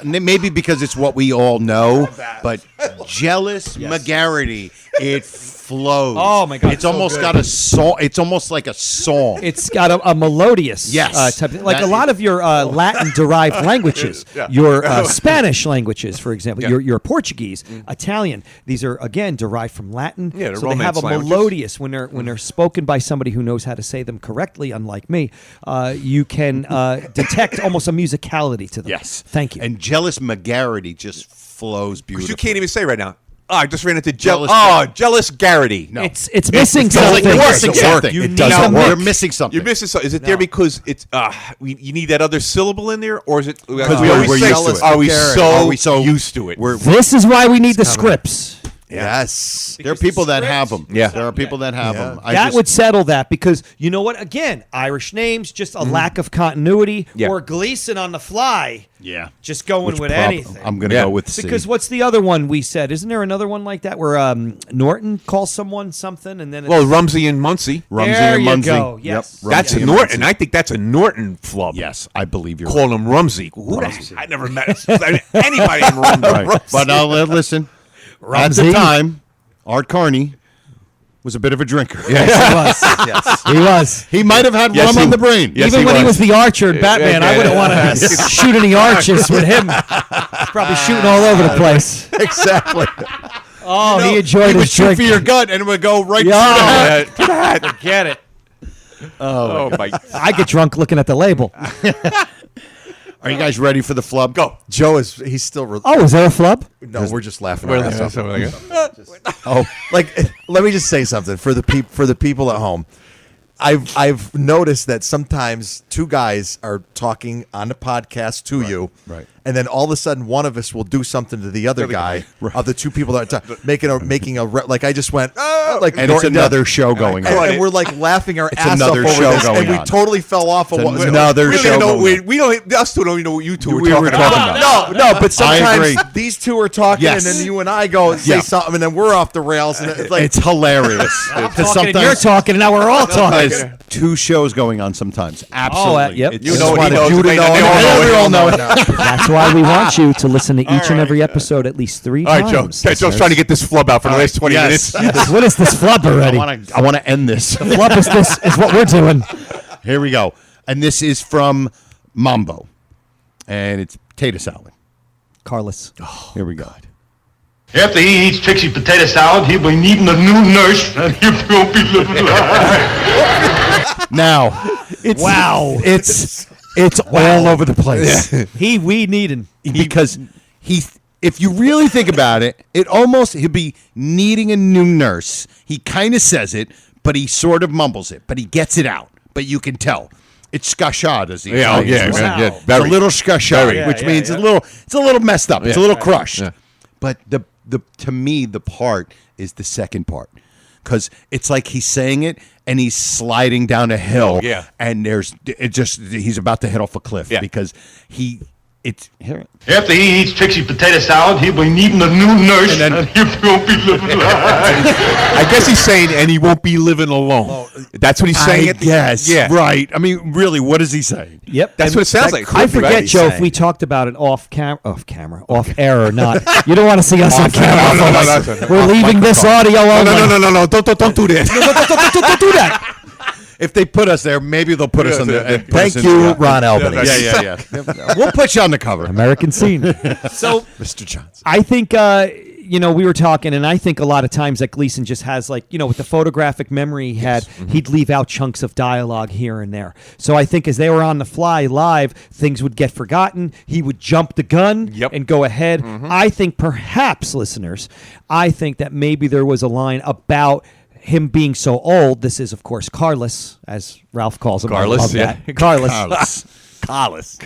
Maybe because it's what we all know, but jealous McGarity, it flows. Oh, my God, It's so almost good. got a song. It's almost like a song. It's got a melodious Yes. type of, like That- a lot of your Latin-derived languages, your Spanish languages, for example, your Portuguese, Italian. These are again derived from Latin. Yeah, the so they have a Romance languages. melodious when they're spoken by somebody who knows how to say them correctly. Unlike me, you can detect almost a musicality to them. Yes, thank you. And jealous McGarity just flows Because beautifully. you can't even say right now. Oh, I just ran into Jealous jealous Garrity. No. It's missing It doesn't something. work. Missing something. You It need doesn't a work. mix. You're missing something. You're missing something. Is it there because it's you need that other syllable in there, or is it because we're used to it. Are we Are so used to it? This is why we need the scripts. Yes. There are people that have them. Yeah. There are people that have them. That would settle that because you know what? Again, Irish names, just a lack of continuity, Yeah. or Gleason on the fly, Yeah. just going with anything. I'm going to Yeah. go with C. Because what's the other one we said? Isn't there another one like that where Norton calls someone something and then it's, Well, Rumsey and Muncie. Rumsey there and you Muncie. go. Yes. Yep. That's Rumsey a and Norton. Muncie. I think that's a Norton flub. Yes, I believe you're Call him Rumsey. Who the- I never met anybody in Rumsey. right. But listen. At Rumsey. the time, Art Carney was a bit of a drinker. Yes, he was. Yes. He was. He might have had rum on the brain. Yes, Even when he was. was the archer in Batman, I wouldn't want to shoot any archers with him. He's probably shooting all over the place. Exactly. Oh, he enjoyed He would his shoot drink. for your gut and it would go right Yeah. to the head. Get it. Oh my! I get drunk looking at the label. Are you guys ready for the flub? Go. Joe he's still. Oh, is there a flub? No, we're just laughing. We're our ass laughing. off. Oh, like let me just say something for the people at home. I've noticed that sometimes two guys are talking on the podcast to you, right. and then all of a sudden one of us will do something to the other guy of the two people that are making a like I just went like And it's another show going on. and we're like laughing our It's ass off another over show this, going and we on. totally fell off of It's what was another We don't show even know. going on. We don't. Us two don't even know what you two We were were talking talking about. No, but sometimes agree. these two are talking, Yes. and then you and I go say Yeah. something, and then we're off the rails, and it's like It's hilarious. Because Talking and you're talking, and now we're all talking. there's two shows going on sometimes. Absolutely. yep. It's You just know it, he wanted knows you it, to they know all know it. we all know it. That's why we want you to listen to each and every episode at least 3 All right, Joe. times. Okay, Joe's trying to get this flub out for the last 20 Yes. minutes. What is this flub already? I want to end this. Flub is this is what we're doing. Here we go. And this is from Mambo. And it's potato salad. Carlos. Here we go. After he eats Trixie's potato salad, he'll be needing a new nurse, and he won't be living life. Now, it's it's all over the place. We needing. Because if you really think about it, he'd be needing a new nurse. He kind of says it, but he sort of mumbles it, but he gets it out. But you can tell. It's skashad, as he Yeah, says. yeah. It's a little skashad, which means it's a little messed up. It's a little crushed. Yeah. But to me, the part is the second part. Because it's like he's saying it and he's sliding down a hill. Yeah. And he's about to hit off a cliff because here. After he eats Trixie's potato salad, he'll be needing a new nurse, and he won't be living life. I guess he's saying, and he won't be living alone. That's what he's saying. Yes. Yeah. Right. I mean, really, what is he saying? Yep. That's what it sounds like. I forget, Joe, if we talked about it off air or not. You don't want to see us on camera. No. We're leaving this audio only. No. Don't do that. Don't do that. If they put us there, maybe they'll put us on the. thank you, Ron Albany. Yeah. We'll put you on the cover. American scene. So, Mr. Johnson. I think, we were talking, and I think a lot of times that Gleason just has, with the photographic memory he had, he'd leave out chunks of dialogue here and there. So I think as they were on the fly live, things would get forgotten. He would jump the gun and go ahead. I think perhaps, listeners, that maybe there was a line about him being so old. This is, of course, Carlos, as Ralph calls him. Carlos, I love that. Carlos.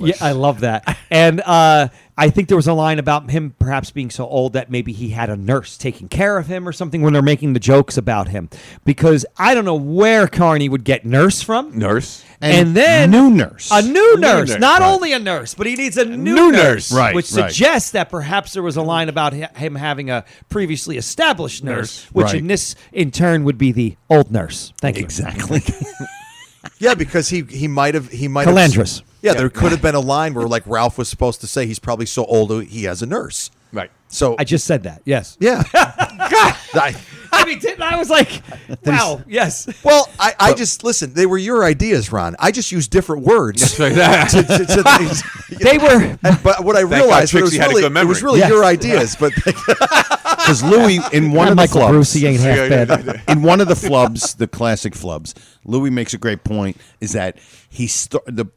Yeah, I love that. And I think there was a line about him perhaps being so old that maybe he had a nurse taking care of him or something when they're making the jokes about him. Because I don't know where Carney would get nurse from. Nurse. And then new nurse. A new nurse. Not only a nurse, but he needs a new nurse. Right. Which suggests that perhaps there was a line about him having a previously established nurse, which in turn would be the old nurse. Thank you. Exactly. Yeah, because he might have Calandris. Yeah, there could have been a line where like Ralph was supposed to say he's probably so old he has a nurse. Right. So I just said that. Yes. yeah. I mean, I was like, wow, yes. Well, I just listen. They were your ideas, Ron. I just used different words. They were. But what I realized it was really your ideas. But because Louis in one of the Michael flubs, Bruce, he ain't half bad. in one of the flubs, the classic flubs, Louis makes a great point. Is that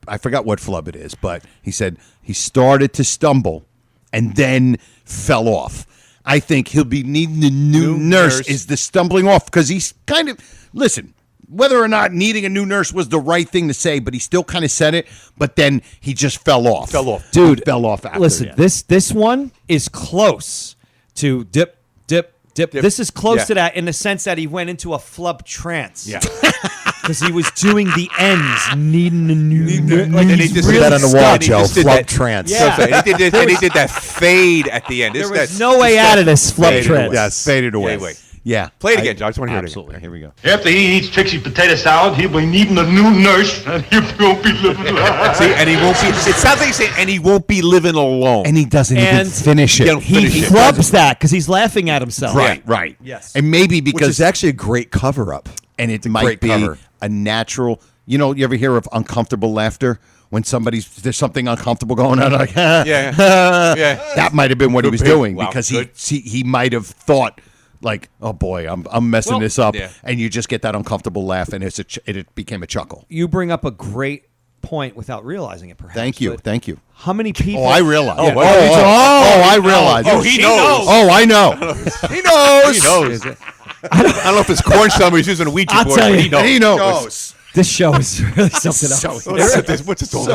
I forgot what flub it is, but he said he started to stumble and then fell off. I think he'll be needing a new nurse is the stumbling off because he's kind of listen. Whether or not needing a new nurse was the right thing to say, but he still kind of said it. But then he just fell off. Dude. Fell off. After Listen, this one is close to dip. This is close to that in the sense that he went into a flub trance. Yeah. Because he was doing the ends, needing a new Like, and he just put that on the wall, and he Joe. just did Flub that- trance. Yeah. And he did that fade at the end. There was no way out of this flub trance. Yes. faded away. Yeah, Yeah. Play it again, Joe. I just want to hear Absolutely. it again. Here we go. After he eats Trixie's potato salad, he'll be needing a new nurse, and he won't be living life. See, and he won't be. It sounds like he's saying, and he won't be living alone. And he doesn't even finish it. He don't finish He it. flubs that because he's laughing at himself. Right, right. Yes. And maybe Which because is actually a great cover-up. and it a might great be cover. a natural. You know, you ever hear of uncomfortable laughter when there's something uncomfortable going on? Like, Yeah. that might have been what he Could was be. doing Wow, because good. he might have thought like, oh boy, I'm messing Well, this up, yeah. and you just get that uncomfortable laugh, and it became a chuckle. You bring up a great point without realizing it, perhaps. Thank you, but thank you. How many people? Oh, I realize. Oh, Oh, what? I realize. Oh, he knows. Oh, I know. He knows. He knows. I don't know if it's corn stone or he's using a Ouija I'll board, tell but you. he knows. He knows. This show is really something else. What's this all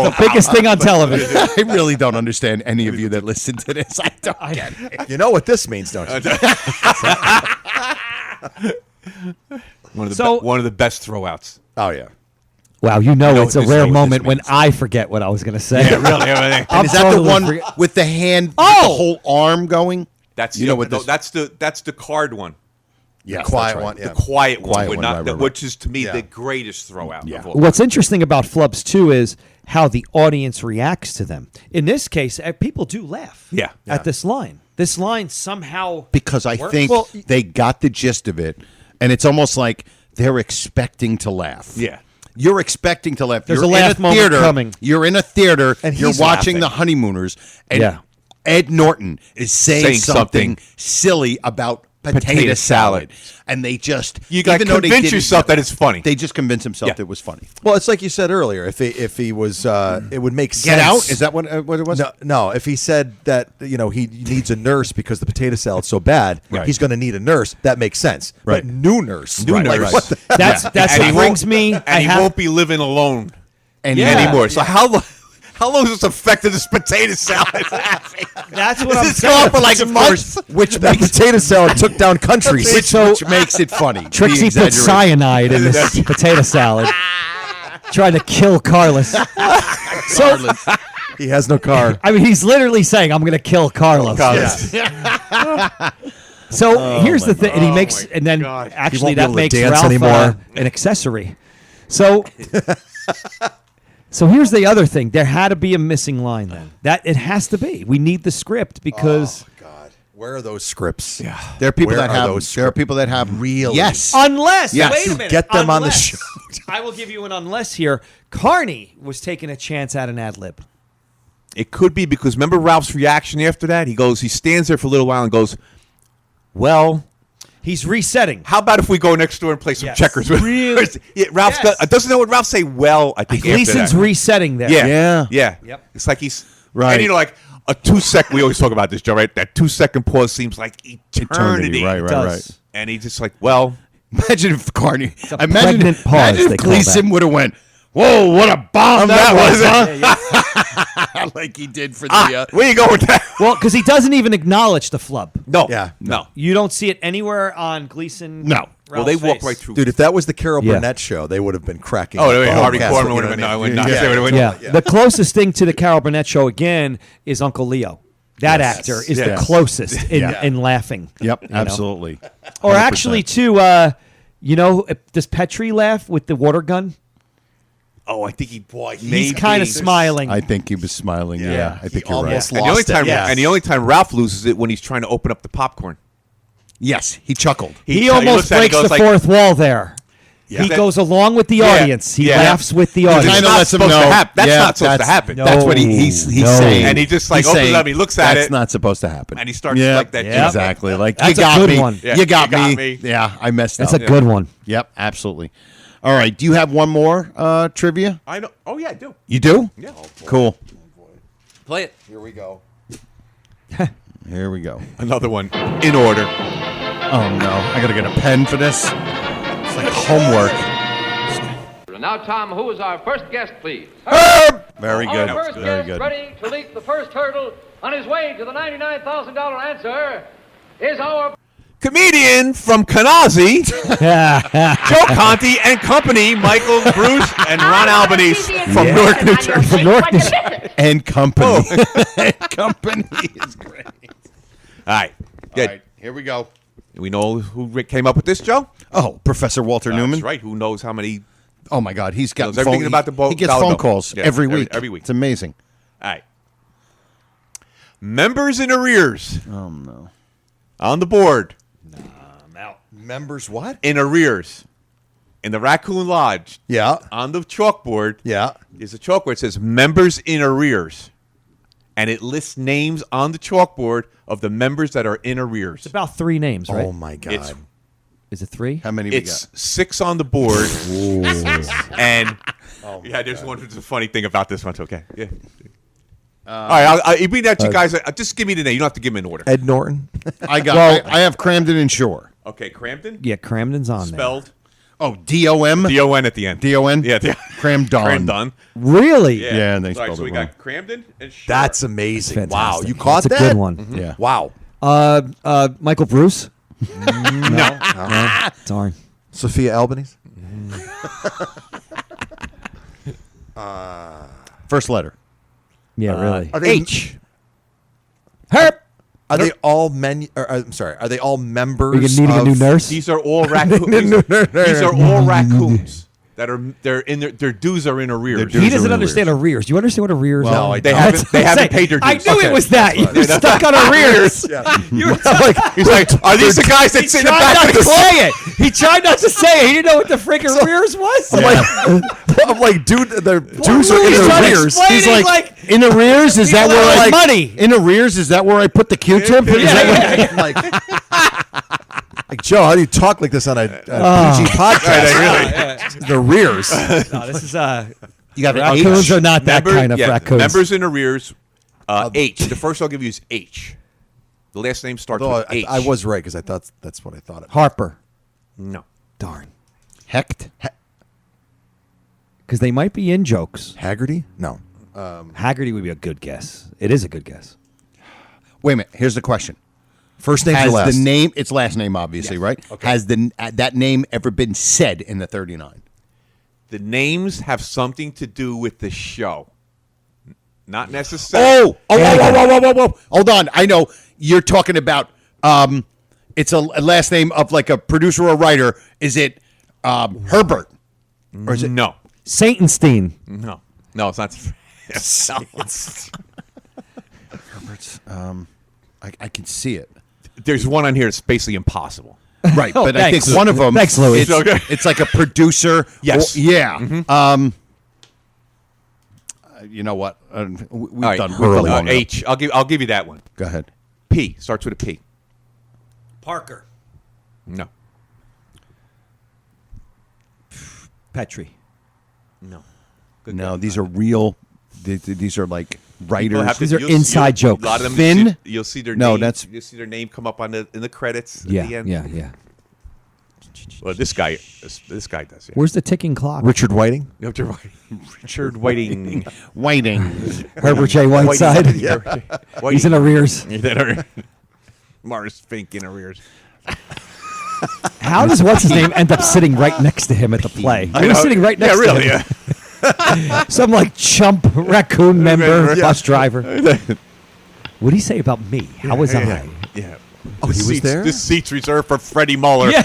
about? The biggest thing on television. I really don't understand any of you that listen to this. I don't get it. You know what this means, don't you? One of the best throwouts. Oh, yeah. Wow, you know it's a this- rare know what this moment when means. I forget what I was going to say. Yeah, really. Everything. I'm Is that totally the one forget- with the hand, with the Oh! whole arm going? That's You know what this- that's the card one. Yeah, Quiet one, yeah. The quiet one, Quiet but one, not right, the, right, which is to me Yeah. the greatest throwout. Yeah. Of all. What's interesting about flubs too is how the audience reacts to them. In this case, people do laugh. Yeah. At this line. This line somehow Because I works. think Well, they got the gist of it, and it's almost like they're expecting to laugh. Yeah. You're expecting to laugh. There's You're a laugh in a moment theater, coming. You're in a theater, And you're he's watching laughing. The Honeymooners, and Yeah. Ed Norton is saying Saying something something. silly about potato salad. And they just You got to even though they convince didn't- yourself that it's funny. They just convinced himself Yeah. that it was funny. Well, it's like you said earlier. If he was, it would make sense. Get out? Is that what it was? No. If he said that he needs a nurse because the potato salad's so bad, Right. he's going to need a nurse. That makes sense. Right. But new nurse. New Like, nurse. what the- that's And what he brings won't- me. and he won't be living alone And anymore. So how long has this affected this potato salad? That's what I'm This is saying. going for like a month. Which that potato salad took down countries. which makes it funny. Trixie The put exaggeration. cyanide in this potato salad, trying to kill Carlos. So, He has no car. I mean, he's literally saying, "I'm going to kill Carlos." So here's the thing, and he makes, and then actually won't be that able to makes dance Ralph anymore. an accessory. So, so here's the other thing: there had to be a missing line. Then that it has to be. We need the script because God, where are those scripts? Yeah, There are people Where that are have. those There are people that have. Really? Yes. unless Yes. wait a You minute, get them on the unless- show. I will give you an unless here. Carney was taking a chance at an ad lib. It could be because remember Ralph's reaction after that? He stands there for a little while and goes, well, He's resetting. how about if we go next door and play some Yes. checkers? Really? Yeah, Ralph Yes. doesn't know what Ralph say. Well, I think after Gleason's that. resetting there. Yeah. Yeah. Yep. It's like he's Right. And like a 2-second. We always talk about this, Joe. Right? That 2-second pause seems like eternity. Right. It Right. does. Right. And he's just like, well, Imagine if Carney. a Imagine pregnant pause, Imagine they if call Gleason that. would have went. Whoa! What a bomb that that was! Huh? Like he did for the. where you going with that? Well, because he doesn't even acknowledge the flub. No. Yeah. No. You don't see it anywhere on Gleason. No. Well, they Ralph's walk face. right through. Dude, if that was the Carol Yeah. Burnett show, they would have been cracking. Oh, up. Harvey Cast, Korman you would know have been. what I No, mean? nuts. They would've Yeah. went- The closest thing to the Carol Burnett show again is Uncle Leo. That actor is the Yes. closest in laughing. Yep. you know? Absolutely. Or 100%. actually, too, does Petrie laugh with the water gun? Oh, I think he's He's kind of smiling. I think he was smiling. Yeah. I think He you're almost right. And the only lost it. time, Yeah. and the only time Ralph loses it when he's trying to open up the popcorn. Yes, he chuckled. He looks almost at it and breaks goes the like- fourth wall there. He That- goes along with the audience. He yeah. laughs with the Kinda audience. It's not lets him supposed to know. happen. That's Yeah, not supposed to happen. That's what he's saying. And he just, like, He's opens it saying, up, he looks at That's it, not supposed to happen. and he starts yeah, like that. Yeah. Exactly. Like That's you a got good me. one. Yeah, You got me. Yeah, I messed That's up. a good one. Yep, absolutely. All right. Do you have one more trivia? I know. Oh yeah, I do. You do? Yeah. Cool. Play it. Here we go. Here we go. Another one in order. Oh no, I gotta get a pen for this. It's like homework. And now, Tom, who is our first guest, please? Very good. Our first Very guest good. ready to leap the first hurdle on his way to the $99,000 answer is our... Comedian from Canarsie, Joe Conti and company, Michael Bruce and Ron Albanese from Newark, New Jersey. From Newark, New Jersey. And company. And company is great. All right. Good. All right, here we go. We know who came up with this, Joe? Oh, Professor Walter Newman. That's right. Who knows how many? Oh my God, he's got Knows everything about the He gets dollar phone bill. calls Yeah, every week. every week. It's amazing. All right. Members in arrears. Oh no. On the board. I'm out. Members what? In arrears. In the Raccoon Lodge. Yeah. On the chalkboard. Yeah. Is a chalkboard. It says members in arrears. And it lists names on the chalkboard of the members that are in arrears. It's about 3 names, right? Oh my God. It's Is it 3? How many It's 6 on the board. And yeah, there's one. There's a funny thing about this one. Too. Okay. Yeah. All right. I'll read that to you guys. Just give me the name. You don't have to give me an order. Ed Norton. I have Cramden and Shore. Okay, Cramden. Yeah, Cramden's on there. Spelled Oh, D-O-M? D-O-N at the end. D-O-N? Yeah. Cramdon. Cramdon. Really? Yeah, and they All right, spelled so it we wrong. got Cramden and Shore. That's amazing. That's Wow. fantastic. You caught That's that? a good one. Yeah. Wow. Michael Bruce? No. Darn. Sophia Albanese? First letter. Yeah, really. Are they, H. Herp. Are they all I'm sorry. Are they all members? Are you needing a new nurse? These are all raccoons. These are all raccoons that are their dues are in arrears. He doesn't understand arrears. Do you understand what arrears No, are? I They don't. haven't paid their dues. I knew Okay. it was that. You're stuck on arrears. You were He's like, are these the guys that He sit in the tried back not of to the say it. He tried not to say it. He didn't know what the freaking arrears was. I'm like, dude, their dues are He's in trying to arrears. explain He's it like, in arrears, is that People where owe I money. In arrears, is that where I put the Q-tip? Is that Like, Joe, how do you talk like this on a PG podcast? The rears. No, this is you got raccoons are not that kind of raccoons. Members in arrears. H. The first I'll give you is H. The last name starts Although with H. I was right because I thought that's what I thought it was. Harper. No. Darn. Hecht? Because they might be in jokes. Haggerty? No. Haggerty would be a good guess. It is a good guess. Wait a minute. Here's the question. First name Has or last? the name, it's last name, obviously, right? Okay. Has that name ever been said in the 39? The names have something to do with the show. Not necessarily. Whoa. Hold on. I know you're talking about it's a last name of like a producer or writer. Is it Herbert? Or is it? No. Satanstein. No. No, it's not. Herbert's. I can see it. There's one on here that's basically impossible. Right, Oh, but I thanks. think one of them. Thanks, Louis. It's like a producer. Yes. Yeah. You know what? We've All right. done really long enough. H. I'll give you that one. Go ahead. P. Starts with a P. Parker. No. Petrie. No. No, these are real. These are like writers. These are inside jokes. A lot of them. Finn? You'll see their No, name. that's- You'll see their name come up in the credits at Yeah, the end. yeah. Well, this guy does. Yeah. Where's the ticking clock? Richard Whiting? Richard Whiting. Whiting. Herbert J. Whiteside. Whiting. He's in arrears. Mars Fink in arrears. How does what's his name end up sitting right next to him at the play? He was sitting right next to him. Yeah. Some like chump raccoon member, bus driver. What did he say about me? How was I? Yeah. Oh, he was there? This seat's reserved for Freddie Muller. Yeah.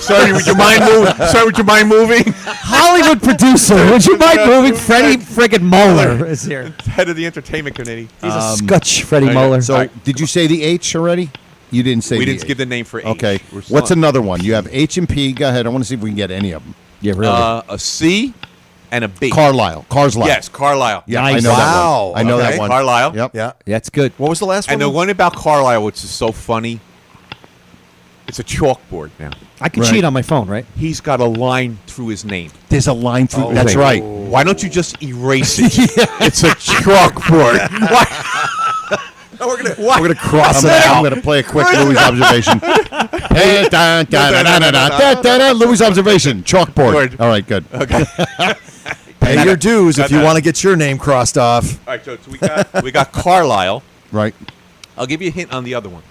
Sorry, would you mind moving? Sorry, would you mind moving? Hollywood producer, would you mind moving? Freddie friggin' Muller is here. Head of the entertainment committee. He's a Scotch Freddie Muller. So, did you say the H already? You didn't say We the didn't H. give the name for H. Okay. We're still What's on- another one? You have H and P. Go ahead. I want to see if we can get any of them. Yeah, really. A C and a B. Carlisle. Yes, Carlisle. Yeah, Nice. I know that Wow. one. I know Okay. that one. Carlisle. Yep. Yeah. That's good. What was the last And the one? one about Carlisle, which is so funny, it's a chalkboard now. I can Right. cheat on my phone, right? He's got a line through his name. There's a line through. Oh, That's wait. right. Why don't you just erase it? It's a chalkboard. We're gonna cross it I'm out. going to play a quick Louis observation. Louis observation. Chalkboard. All right, good. Pay your dues if you want to get your name crossed off. All right, so we got Carlisle. Right. I'll give you a hint on the other one.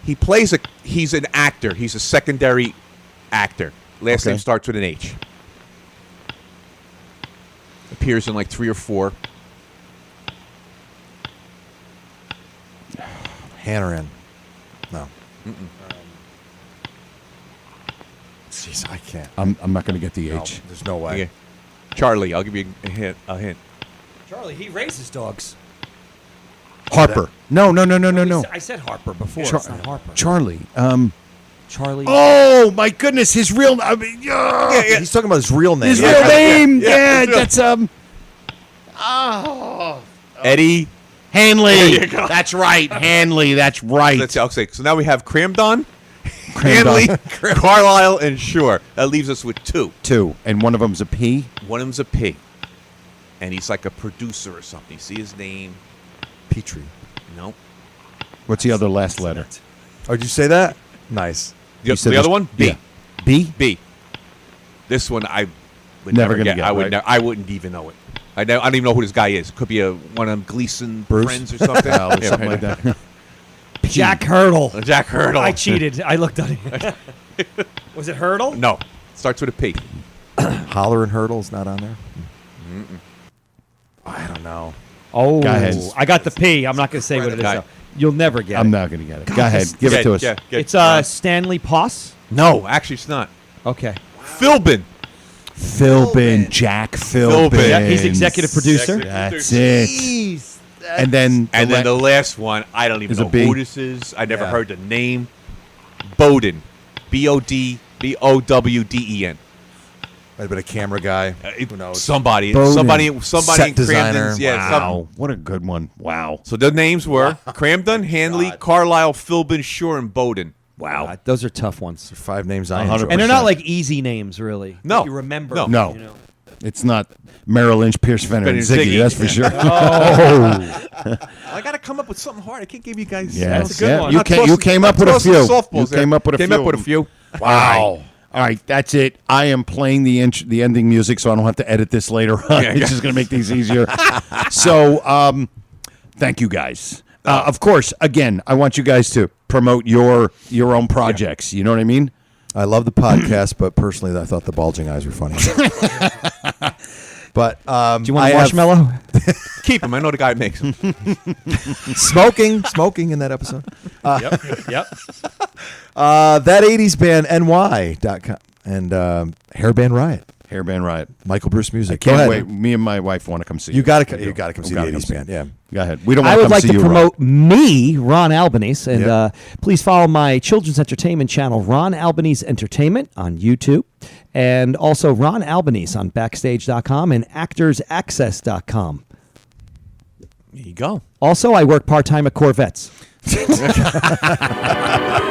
He's an actor. He's a secondary actor. Last Okay. name starts with an H. Appears in like 3 or 4. Hanneran. No. Jeez, I can't. I'm not going to get the No, H. there's no way. Okay. Charlie, I'll give you a hint. Charlie, he raises dogs. Harper. No. I said Harper before. Char- it's not Harper. Charlie. Charlie. Oh my goodness, his real. I mean, He's talking about his real name. his real name. Yeah, his real- that's Eddie. Hanley. There you go. That's right, Hanley. That's right. Let's see. Okay, so now we have Cramdon, Cramdon. Hanley, Carlisle, and Shore. That leaves us with 2. 2, and one of them's a P. One of them's a P, and he's like a producer or something. You see his name? Petrie. No. What's the other last letter? Oh, did you say that? Nice. The said other this- one? B. yeah. B. B. This one I would Never never gonna get. get, I would. right? I wouldn't even know it. I don't even know who this guy is. Could be one of them Gleason Bruce? friends or something. Or something like that. Jack Hurdle. Jack Hurdle. I cheated. I looked at it. Was it Hurdle? No. Starts with a P. Holler and Hurdle's not on there? I don't know. Oh, Go ahead. I got the P. I'm not going to say what it is. guy. Though. You'll never get I'm it. not going to get it. Go ahead. Give it to us. It's Stanley Poss. No, actually, it's not. Okay. Philbin. Philbin. Jack Philbin. Philbin. Yeah, he's executive producer. That's it. And then The last one, I don't even Is a know B. who this is. I never Yeah. heard the name. Bowden. Bowden. Might have been a camera guy. Who knows? Somebody. Bowden. Somebody Set in designer. Cramden's. Yeah. wow, what a good one. Wow. So the names were Cramden, Hanley, Carlisle, Philbin, Shore, and Bowden. Wow. Those are tough ones. 5 names I 100%. enjoy. And they're not like easy names, really. No. That you remember. No. No. It's not Merrill Lynch, Pierce Fenner, and Fenner and Ziggy, Ziggy. that's for sure. I got to come up with something hard. I can't give you guys. Yeah, That's a good one. You, Not you tossing- came not up with a tossing few. softballs You there. came up with a Came few. up with a few. Wow. All right, that's it. I am playing the ending music, so I don't have to edit this later on. It's just going to make things easier. So, thank you guys. Of course, again, I want you guys to promote your own projects. You know what I mean? I love the podcast, but personally, I thought the bulging eyes were funny. But Do you want a marshmallow? Keep him. I know the guy makes them. smoking in that episode. Yep. That 80s band NY.com and Hairband Riot. Hairband Riot. Michael Bruce music. I can't Go wait. ahead. Me and my wife want to come see You it. got to We do. come see We the gotta 80s come band. see Yeah. it. Go ahead. We don't want I to would come like see to you, promote me, Ron Albanese, and please follow my children's entertainment channel, Ron Albanese Entertainment, on YouTube, and also Ron Albanese on Backstage.com and ActorsAccess.com. There you go. Also, I work part-time at Corvettes.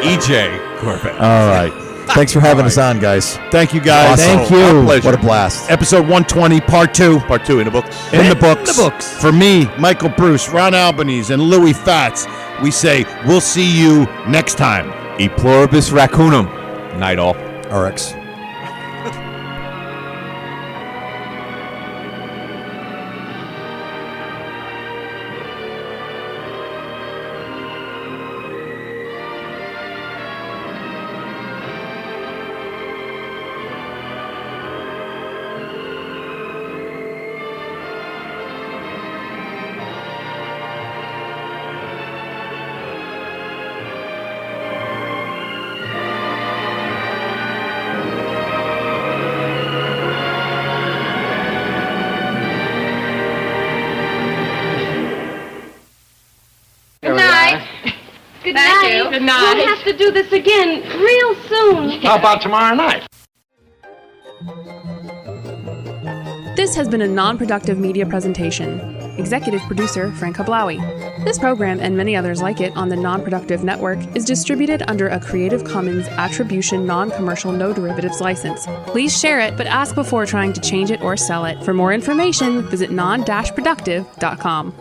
EJ Corvette. All right. Thanks for having us on, guys. Thank you, guys. Awesome. Thank you. Our pleasure. What a blast. Episode 120, Part 2. Part 2 in the books. In the books. the books. For me, Michael Bruce, Ron Albanese, and Louis Fats, we say we'll see you next time. E pluribus raccoonum. Night all. RX. Good night. Good Thank night. you. Good night. We'll have to do this again real soon. How about tomorrow night? This has been a non-productive media presentation. Executive producer Frank Hablawi. This program and many others like it on the Non-Productive Network is distributed under a Creative Commons Attribution Non-Commercial No Derivatives license. Please share it, but ask before trying to change it or sell it. For more information, visit non-productive.com.